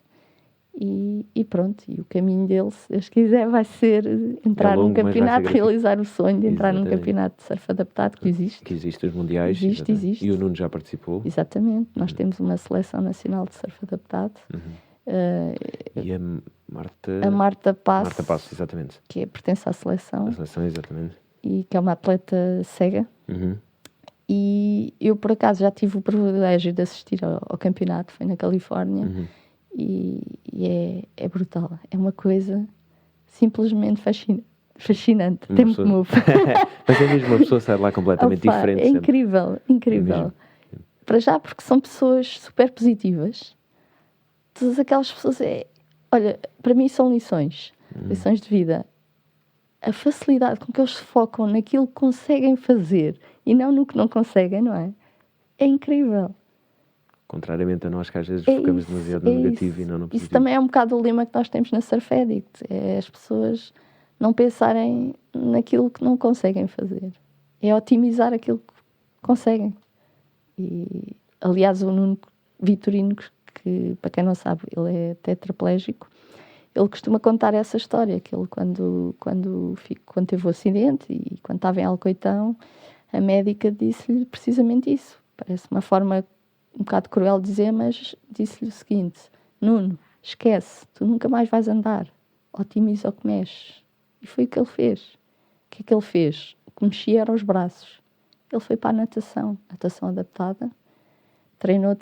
e pronto. E o caminho dele, se Deus quiser, vai ser entrar num campeonato, realizar o sonho de entrar num campeonato de surf adaptado, que existe. Que existe os mundiais. Existe. E o Nuno já participou. Exatamente. Nós temos uma seleção nacional de surf adaptado. E a Marta... A Marta Passo. Marta Passo, exatamente. Que pertence à seleção. A seleção, exatamente. E que é uma atleta cega. E eu, por acaso, já tive o privilégio de assistir ao campeonato, foi na Califórnia, e é brutal. É uma coisa simplesmente fascinante. Tem-me que move. Mas é mesmo, uma pessoa sai lá completamente diferente. É incrível, incrível. Para já, porque são pessoas super positivas. Todas aquelas pessoas, olha, para mim são lições de vida. A facilidade com que eles se focam naquilo que conseguem fazer e não no que não conseguem, não é? É incrível. Contrariamente a nós, que às vezes focamos demasiado no negativo e não no positivo. Isso também é um bocado o lema que nós temos na Surf Addict. É as pessoas não pensarem naquilo que não conseguem fazer. É otimizar aquilo que conseguem. E, aliás, o Nuno Vitorino, que, para quem não sabe, ele é tetraplégico, ele costuma contar essa história, que ele quando teve o acidente e quando estava em Alcoitão, a médica disse-lhe precisamente isso. Parece uma forma um bocado cruel de dizer, mas disse-lhe o seguinte: Nuno, esquece, tu nunca mais vais andar, otimiza o que mexes. E foi o que ele fez. O que é que ele fez? O que mexia eram os braços. Ele foi para a natação adaptada, treinou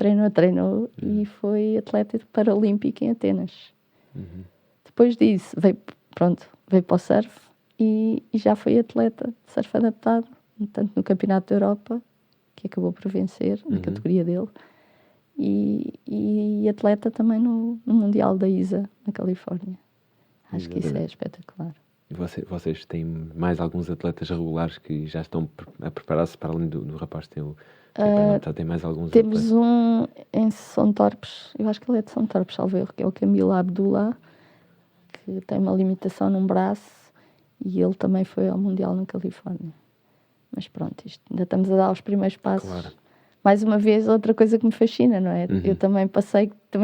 e foi atleta paralímpico em Atenas. Depois disso, veio para o surf e já foi atleta de surf adaptado, tanto no Campeonato da Europa, que acabou por vencer, na categoria dele, e atleta também no Mundial da ISA, na Califórnia. Acho que isso é espetacular. E vocês têm mais alguns atletas regulares que já estão a preparar-se para além do rapaz? Tem mais alguns temos atletas? Um em São Torpes, eu acho que ele é de São Torpes, salvo erro, que é o Camilo Abdullah, que tem uma limitação num braço, e ele também foi ao Mundial na Califórnia. Mas pronto, ainda estamos a dar os primeiros passos. Claro. Mais uma vez, outra coisa que me fascina, não é? Eu também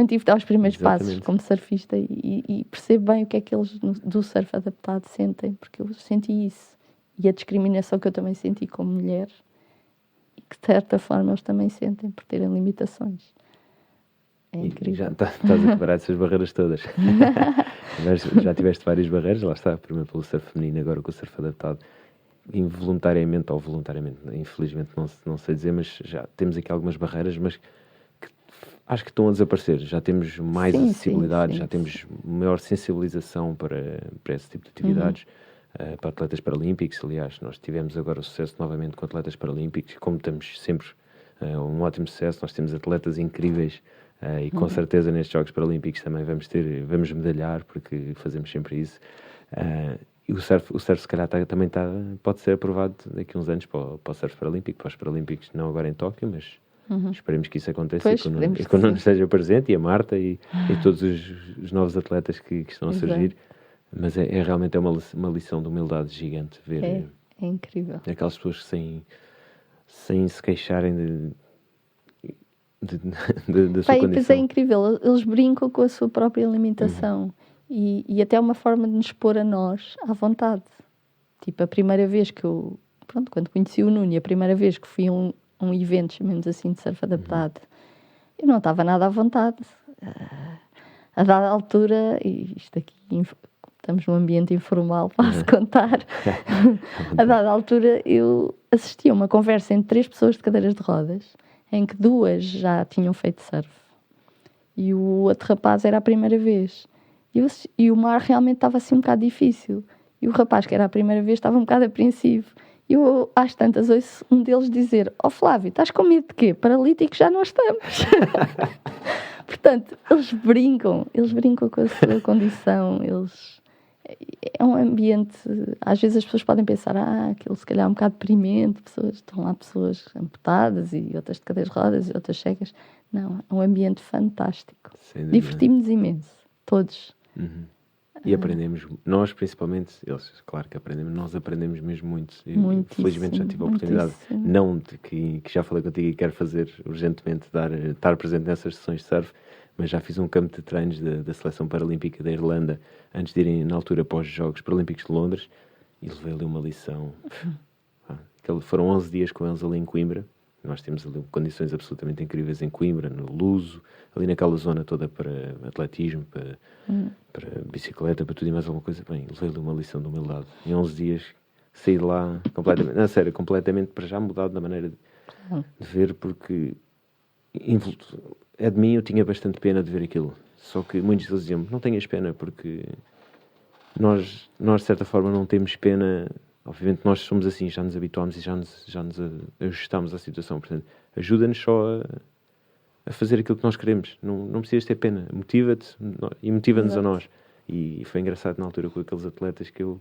tive de dar os primeiros passos como surfista e percebo bem o que é que eles do surf adaptado sentem, porque eu senti isso. E a discriminação que eu também senti como mulher, e que de certa forma eles também sentem por terem limitações. É incrível. Já estás a quebrar essas barreiras todas. Mas já tiveste várias barreiras, lá está, primeiro pelo surf feminino, agora com o surf adaptado. Involuntariamente ou voluntariamente, infelizmente não sei dizer, mas já temos aqui algumas barreiras, mas que acho que estão a desaparecer. Já temos mais acessibilidade, já temos maior sensibilização para esse tipo de atividades, para atletas paralímpicos. Aliás, nós tivemos agora o sucesso novamente com atletas paralímpicos, como temos sempre um ótimo sucesso. Nós temos atletas incríveis e com certeza nestes Jogos Paralímpicos também vamos medalhar, porque fazemos sempre isso. E o surf se calhar pode ser aprovado daqui a uns anos para o surf paralímpico, para os Paralímpicos, não agora em Tóquio, mas esperemos que isso aconteça e que o Nuno esteja presente, e a Marta e todos os novos atletas que estão a surgir. Mas realmente uma lição de humildade gigante ver é incrível. Aquelas pessoas sem se queixarem da sua condição. É incrível, eles brincam com a sua própria limitação. E até uma forma de nos pôr a nós à vontade. Tipo, a primeira vez que eu... quando conheci o Nuno, a primeira vez que fui a um evento, chamemos assim, de surf adaptado, eu não estava nada à vontade. A dada altura, e isto aqui, estamos num ambiente informal, posso contar. A dada altura, eu assisti a uma conversa entre 3 pessoas de cadeiras de rodas, em que 2 já tinham feito surf. E o outro rapaz era a primeira vez. E o mar realmente estava assim um bocado difícil. E o rapaz, que era a primeira vez, estava um bocado apreensivo. E eu, às tantas, ouço um deles dizer: Flávio, estás com medo de quê? Paralítico já não estamos. Portanto, eles brincam com a sua condição, é um ambiente, às vezes as pessoas podem pensar, aquilo se calhar é um bocado deprimente, estão lá pessoas amputadas e outras de cadeiras de rodas e outras cegas. Não, é um ambiente fantástico. Divertimos-nos imenso, todos. Uhum. E aprendemos, nós principalmente, eles, claro que aprendemos, nós aprendemos mesmo muito. Felizmente já tive a oportunidade, não de que já falei contigo e quero fazer urgentemente, estar presente nessas sessões de surf, mas já fiz um campo de treinos da Seleção Paralímpica da Irlanda, antes de irem na altura para os Jogos Paralímpicos de Londres, e levei ali uma lição. Foram 11 dias com eles ali em Coimbra. Nós temos ali condições absolutamente incríveis em Coimbra, no Luso, ali naquela zona toda para atletismo, para bicicleta, para tudo e mais alguma coisa. Bem, levei ali uma lição de humildade. Em 11 dias saí de lá completamente, na sério, completamente para já mudado na maneira de ver, porque de mim eu tinha bastante pena de ver aquilo. Só que muitos deles diziam, não tenhas pena, porque nós de certa forma não temos pena. Obviamente nós somos assim, já nos habituámos e já nos ajustámos à situação. Portanto, ajuda-nos só a fazer aquilo que nós queremos. Não precisas ter pena. Motiva-te e motiva-nos a nós. E foi engraçado na altura com aqueles atletas que eu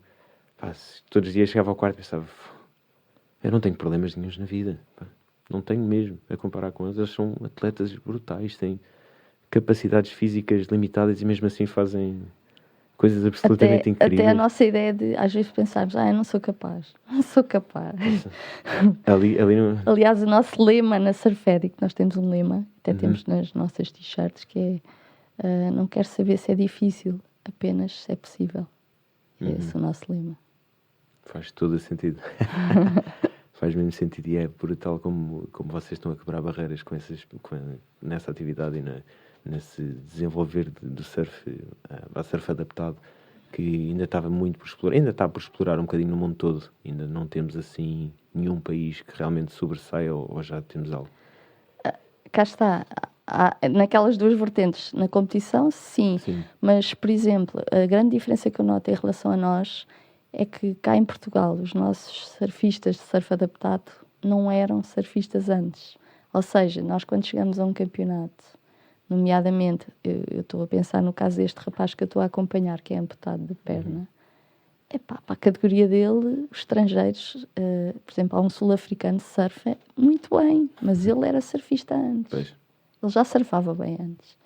todos os dias chegava ao quarto e pensava, eu não tenho problemas nenhuns na vida. Não tenho mesmo a comparar com eles. Eles são atletas brutais, têm capacidades físicas limitadas e mesmo assim fazem coisas absolutamente incríveis. Até a nossa ideia de, às vezes, pensarmos, eu não sou capaz. Não sou capaz. ali no... Aliás, o nosso lema na Surfedic, nós temos um lema, até temos nas nossas t-shirts, que é não quero saber se é difícil, apenas se é possível. Esse é o nosso lema. Faz todo o sentido. Faz mesmo sentido e é brutal como vocês estão a quebrar barreiras nessa atividade e nesse desenvolver do surf, a surf adaptado, que ainda estava muito por explorar, ainda está por explorar um bocadinho no mundo todo. Ainda não temos assim nenhum país que realmente sobressaia ou já temos algo. Cá está. Naquelas duas vertentes, na competição, sim. Mas, por exemplo, a grande diferença que eu noto em relação a nós é que cá em Portugal os nossos surfistas de surf adaptado não eram surfistas antes. Ou seja, nós quando chegamos a um campeonato, nomeadamente, eu estou a pensar no caso deste rapaz que eu estou a acompanhar, que é amputado de perna, para a categoria dele, os estrangeiros, por exemplo, há um sul-africano que surfa muito bem, mas ele era surfista antes. Pois. Ele já surfava bem antes.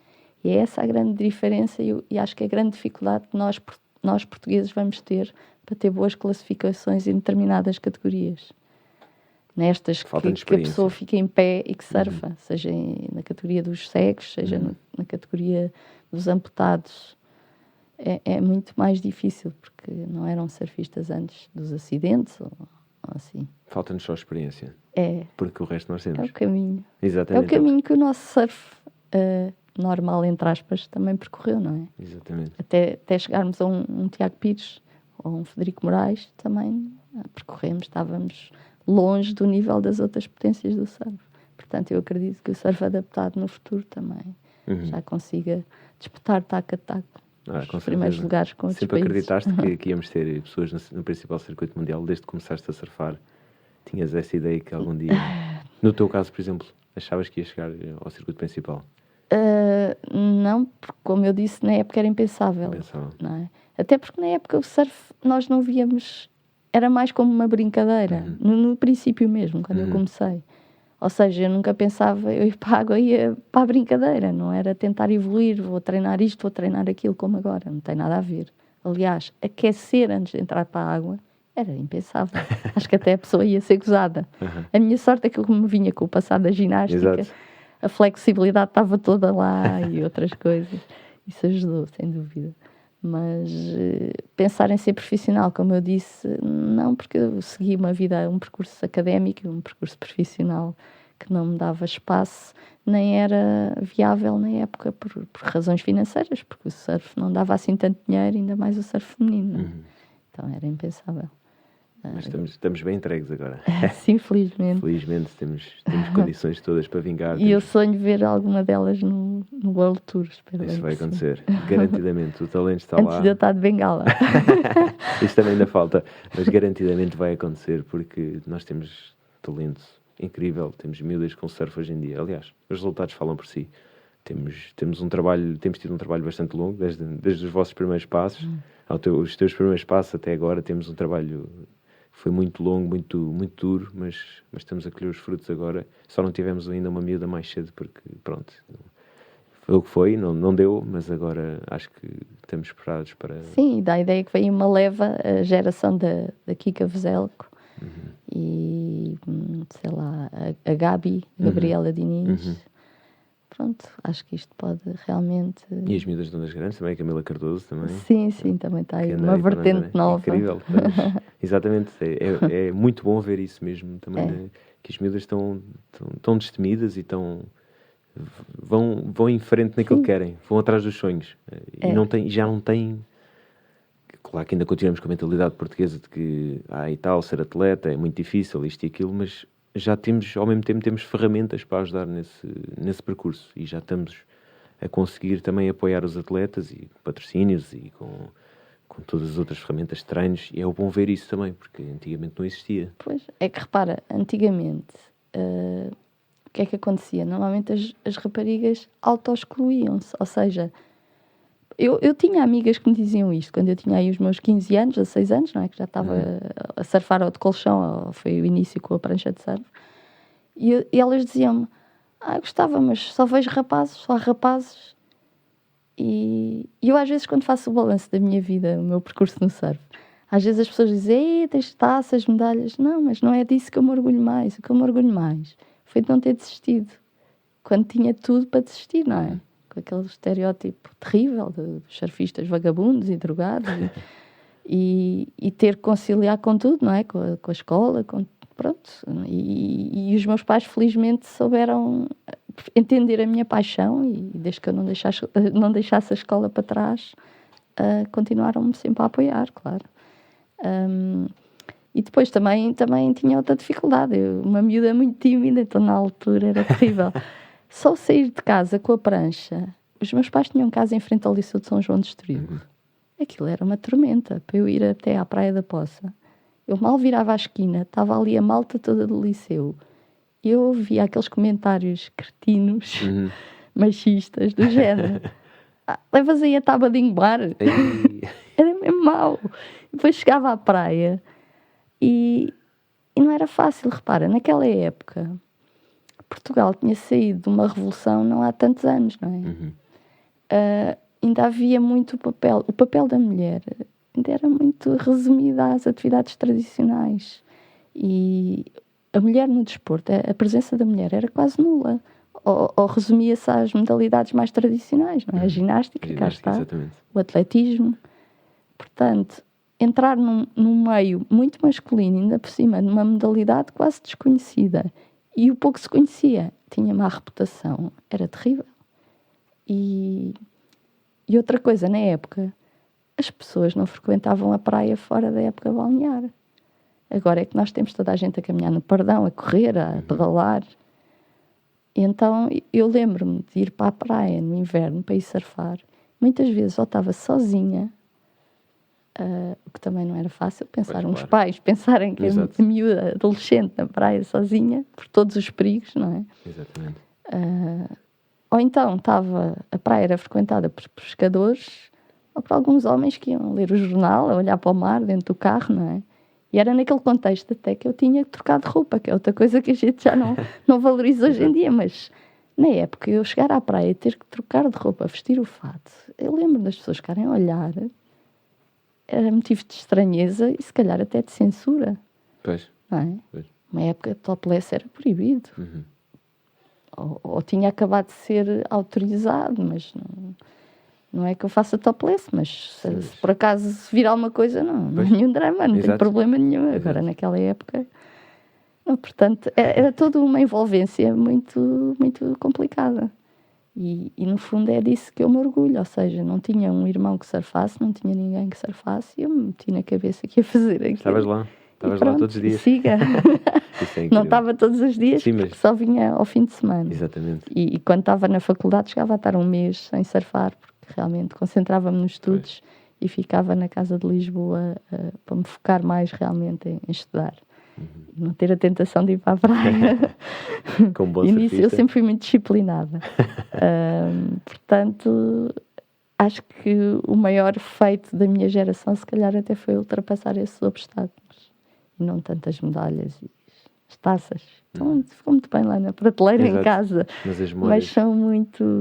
E é essa a grande diferença e acho que é a grande dificuldade que nós portugueses vamos ter para ter boas classificações em determinadas categorias. Nestas que a pessoa fica em pé e que surfa, seja na categoria dos cegos, seja na categoria dos amputados. É muito mais difícil, porque não eram surfistas antes dos acidentes ou assim. Falta-nos só experiência. É. Porque o resto nós temos. É o caminho. Exatamente. É o caminho que o nosso surf normal, entre aspas, também percorreu, não é? Exatamente. Até chegarmos a um Tiago Pires ou um Frederico Moraes, também percorremos, estávamos longe do nível das outras potências do surf. Portanto, eu acredito que o surf adaptado no futuro também já consiga disputar taco a taco os primeiros lugares com outros Sempre países. acreditaste que íamos ter pessoas no principal circuito mundial desde que começaste a surfar? Tinhas essa ideia que algum dia, no teu caso, por exemplo, achavas que ia chegar ao circuito principal? Não, porque, como eu disse, na época era impensável. Não é? Até porque na época o surf nós não víamos, era mais como uma brincadeira, no princípio mesmo, quando eu comecei. Ou seja, eu nunca pensava, eu ia para a água, ia para a brincadeira, não era tentar evoluir, vou treinar isto, vou treinar aquilo, como agora, não tem nada a ver. Aliás, aquecer antes de entrar para a água era impensável. Acho que até a pessoa ia ser gozada. A minha sorte é que eu me vinha com o passado da ginástica. Exato. A flexibilidade estava toda lá e outras coisas. Isso ajudou, sem dúvida. Mas pensar em ser profissional, como eu disse, não, porque eu segui um percurso académico, um percurso profissional que não me dava espaço, nem era viável na época por razões financeiras, porque o surf não dava assim tanto dinheiro, ainda mais o surf feminino. Então era impensável. Mas estamos bem entregues agora. Sim, felizmente. Felizmente temos condições todas para vingar. E eu sonho ver alguma delas no World Tour. Isso vai acontecer, garantidamente. O talento está Antes lá. Antes de eu estar de bengala. Isso também ainda falta, mas garantidamente vai acontecer, porque nós temos talento incrível. Temos miúdas com surf hoje em dia. Aliás, os resultados falam por si. temos tido um trabalho bastante longo, desde os vossos primeiros passos, os teus primeiros passos até agora, temos um trabalho que foi muito longo, muito, muito duro, mas estamos a colher os frutos agora. Só não tivemos ainda uma miúda mais cedo, porque, pronto, foi o que foi, não deu, mas agora acho que estamos preparados para... Sim, dá a ideia que veio uma leva, a geração da Kika Vezelco e, sei lá, a Gabi, Gabriela Diniz. Pronto, acho que isto pode realmente... E as miúdas de Ondas Grandes também, a Camila Cardoso também. Sim, também está aí uma vertente nova. Incrível. Exatamente, é muito bom ver isso mesmo também, né? Que as miúdas estão destemidas e vão em frente naquilo que querem, vão atrás dos sonhos. E já não têm... Claro que ainda continuamos com a mentalidade portuguesa de que e tal, ser atleta é muito difícil, isto e aquilo, mas já temos, ao mesmo tempo, temos ferramentas para ajudar nesse percurso e já estamos a conseguir também apoiar os atletas e patrocínios e com todas as outras ferramentas de treinos, e é bom ver isso também, porque antigamente não existia. Pois, é que repara, antigamente o que é que acontecia? Normalmente as raparigas auto-excluíam-se, ou seja, eu tinha amigas que me diziam isto, quando eu tinha aí os meus 15 anos, 16 anos, não é? Que já estava a surfar ao de colchão, foi o início com a prancha de surf, e elas diziam-me, gostava, mas só vejo rapazes, só há rapazes. E eu às vezes, quando faço o balanço da minha vida, o meu percurso no surf, às vezes as pessoas dizem, tens taças, medalhas. Não, mas não é disso que eu me orgulho mais. O que eu me orgulho mais foi de não ter desistido, quando tinha tudo para desistir, não é? Com aquele estereótipo terrível dos surfistas vagabundos e drogados e ter que conciliar com tudo, não é? Com a escola, pronto. E os meus pais, felizmente, souberam entender a minha paixão e desde que eu não deixasse a escola para trás, continuaram-me sempre a apoiar, claro. E depois também tinha outra dificuldade. Uma miúda muito tímida, então na altura era terrível. Só sair de casa com a prancha. Os meus pais tinham casa em frente ao Liceu de São João de Estoril. Aquilo era uma tormenta para eu ir até à Praia da Poça. Eu mal virava à esquina, estava ali a malta toda do liceu. E eu ouvia aqueles comentários cretinos, machistas, do género. Levas aí a tábua de engomar. Era mesmo mau. Depois chegava à praia e não era fácil. Repara, naquela época, Portugal tinha saído de uma revolução não há tantos anos, não é? Ainda havia muito o papel da mulher ainda era muito resumido às atividades tradicionais. E a mulher no desporto, a presença da mulher era quase nula. Ou resumia-se às modalidades mais tradicionais, não é? A ginástica, cá está, exatamente. O atletismo. Portanto, entrar num meio muito masculino, ainda por cima, numa modalidade quase desconhecida, e o pouco se conhecia, tinha má reputação, era terrível. E outra coisa, na época, as pessoas não frequentavam a praia fora da época balnear. Agora é que nós temos toda a gente a caminhar no Pardão, a correr, a pedalar. E então eu lembro-me de ir para a praia no inverno para ir surfar. Muitas vezes eu estava sozinha, o que também não era fácil, uns pais pensarem que a miúda adolescente na praia sozinha, por todos os perigos, não é? Exatamente. Ou então a praia era frequentada por pescadores ou por alguns homens que iam ler o jornal, a olhar para o mar dentro do carro, não é? E era naquele contexto até que eu tinha que trocar de roupa, que é outra coisa que a gente já não valoriza hoje em dia, mas na época eu chegar à praia e ter que trocar de roupa, vestir o fato, eu lembro das pessoas ficarem a olhar, era motivo de estranheza e se calhar até de censura. Pois. Não é? Pois. Uma época topless era proibido. Ou tinha acabado de ser autorizado, mas não é que eu faça topless, mas se por acaso se vir alguma coisa, não é nenhum drama, não tem problema nenhum. Agora, naquela época... Não, portanto, era toda uma envolvência muito, muito complicada. E, no fundo, é disso que eu me orgulho. Ou seja, não tinha um irmão que surfasse, não tinha ninguém que surfasse, e eu me meti na cabeça que ia fazer aquilo. Estavas lá todos os dias. Siga. Não estava todos os dias, sim, porque só vinha ao fim de semana. Exatamente. E quando estava na faculdade, chegava a estar um mês sem surfar, porque realmente concentrava-me nos estudos e ficava na casa de Lisboa para me focar mais realmente em estudar. Não ter a tentação de ir para a praia. Com bom E nisso eu surfista. sempre fui muito disciplinada. Portanto, acho que o maior feito da minha geração, se calhar, até foi ultrapassar esses obstáculos. E não tantas medalhas e as taças. Então, ficou muito bem lá na prateleira em Exato. casa. Mas as Mas memórias...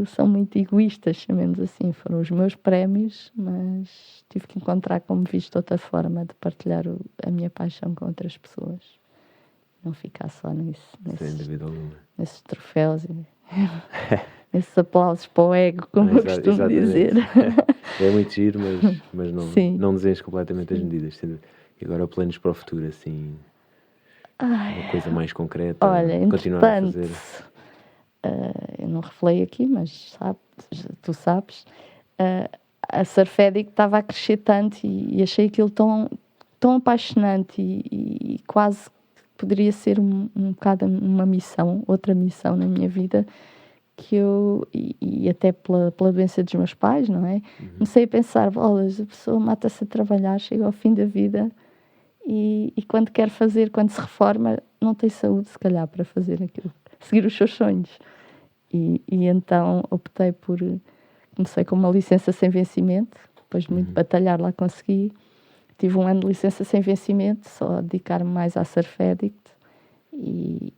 são muito egoístas, chamemos assim. Foram os meus prémios, mas tive que encontrar, como visto, outra forma de partilhar a minha paixão com outras pessoas. Não ficar só Sem nesses dúvida alguma. troféus e esses aplausos para o ego, como eu costumo Exatamente. dizer. É muito giro, mas Sim. não desenhas completamente as medidas. E agora planos para o futuro, assim, uma coisa mais concreta, Olha, continuar a entretanto, fazer. eu não revelei aqui, mas tu sabes, a Surf Addict estava a crescer tanto e achei aquilo tão apaixonante e quase poderia ser um bocado uma missão, outra missão na minha vida, que eu, e até pela doença dos meus pais, não é? Comecei a pensar, bolas, a pessoa mata-se a trabalhar, chega ao fim da vida e quando se reforma, não tem saúde, se calhar, para fazer aquilo, seguir os seus sonhos. E então optei comecei com uma licença sem vencimento, depois de muito batalhar lá consegui. Tive um ano de licença sem vencimento, só a dedicar-me mais à Surf Addict e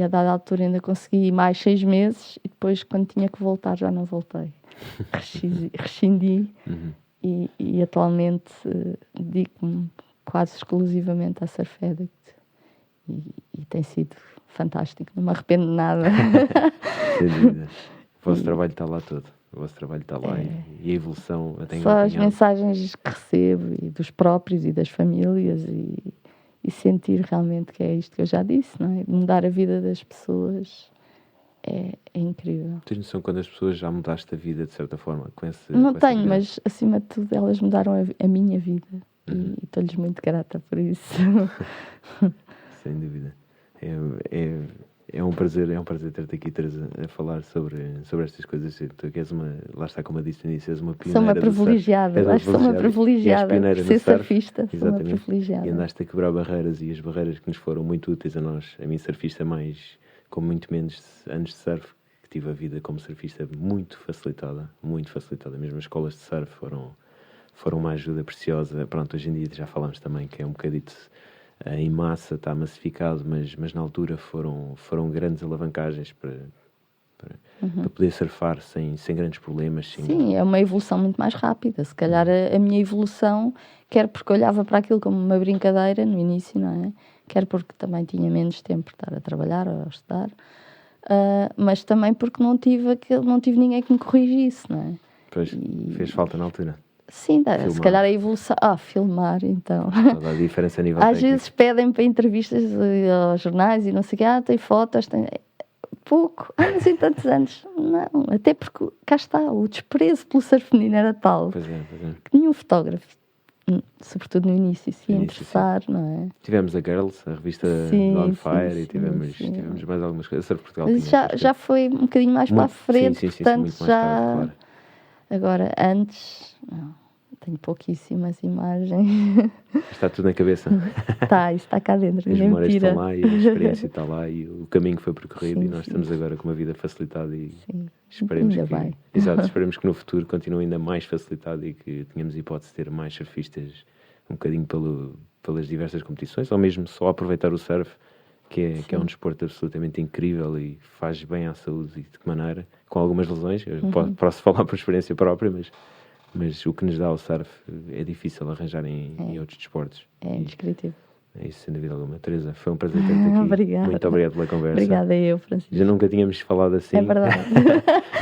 a dada altura ainda consegui mais 6 meses e depois quando tinha que voltar já não voltei. Rescindi e atualmente dedico-me quase exclusivamente à Surf Addict e tem sido fantástico, não me arrependo de nada. Sem dúvida. O vosso trabalho está lá todo. O vosso trabalho está lá e a evolução até Só as mensagens que recebo e dos próprios e das famílias e sentir realmente que é isto que eu já disse, não é? Mudar a vida das pessoas é incrível. Tens noção quando as pessoas já mudaste a vida de certa forma? Não tenho, mas acima de tudo elas mudaram a minha vida e estou-lhes muito grata por isso. Sem dúvida. É um prazer ter-te aqui, Teresa, a falar sobre estas coisas. Tu que és lá está, como eu disse no início, és uma pioneira. Sou uma privilegiada, acho que sou uma privilegiada por ser surfista. Sou uma privilegiada. E andaste a quebrar barreiras e as barreiras que nos foram muito úteis a nós, a mim surfista com muito menos anos de surf, que tive a vida como surfista muito facilitada, mesmo as escolas de surf foram uma ajuda preciosa. Pronto, hoje em dia já falamos também que é um bocadito em massa, está massificado, mas na altura foram grandes alavancagens para poder surfar sem grandes problemas. Sim, é uma evolução muito mais rápida. Se calhar a minha evolução, quer porque olhava para aquilo como uma brincadeira no início, não é? Quer porque também tinha menos tempo para estar a trabalhar ou a estudar, mas também porque não tive ninguém que me corrigisse, não é? Pois, fez falta na altura. Sim, se calhar a evolução... filmar, então. A diferença a nível Às técnico. vezes pedem para entrevistas aos jornais e não sei o quê. Tem fotos, tem... Pouco. Mas em tantos anos. Não, até porque cá está, o desprezo pelo surf feminino era tal. Pois é. Que nenhum fotógrafo, sobretudo no início, se ia interessar, não é? Tivemos a Girls, a revista On Fire, e tivemos mais algumas coisas. Surf Portugal mas já foi um bocadinho mais para a frente, portanto muito mais já... tarde, claro. Agora, antes... Não. Tenho pouquíssimas imagens. Está tudo na cabeça. Isso está cá dentro. As memórias estão lá e a experiência está lá e o caminho que foi percorrido e nós estamos agora com uma vida facilitada e esperemos ainda bem. Esperemos que no futuro continue ainda mais facilitado e que tenhamos hipótese de ter mais surfistas um bocadinho pelas diversas competições ou mesmo só aproveitar o surf, que é um desporto absolutamente incrível e faz bem à saúde e de que maneira, com algumas lesões. Eu posso falar por experiência própria, mas o que nos dá o surf é difícil arranjar em outros desportos. É indescritível. É isso, sem dúvida alguma. Teresa, foi um prazer ter-te aqui. Obrigada. Muito obrigado pela conversa. Obrigada eu, Francisco. Já nunca tínhamos falado assim. É verdade.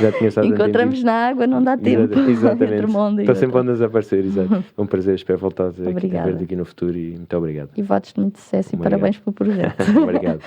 Já tinha estado Encontramos na água, não dá tempo. Exatamente. Está sempre ondas a aparecer, exato. É um prazer, espero voltar a ver-te aqui no futuro e muito obrigado. E votos de muito sucesso e parabéns pelo projeto. Obrigado.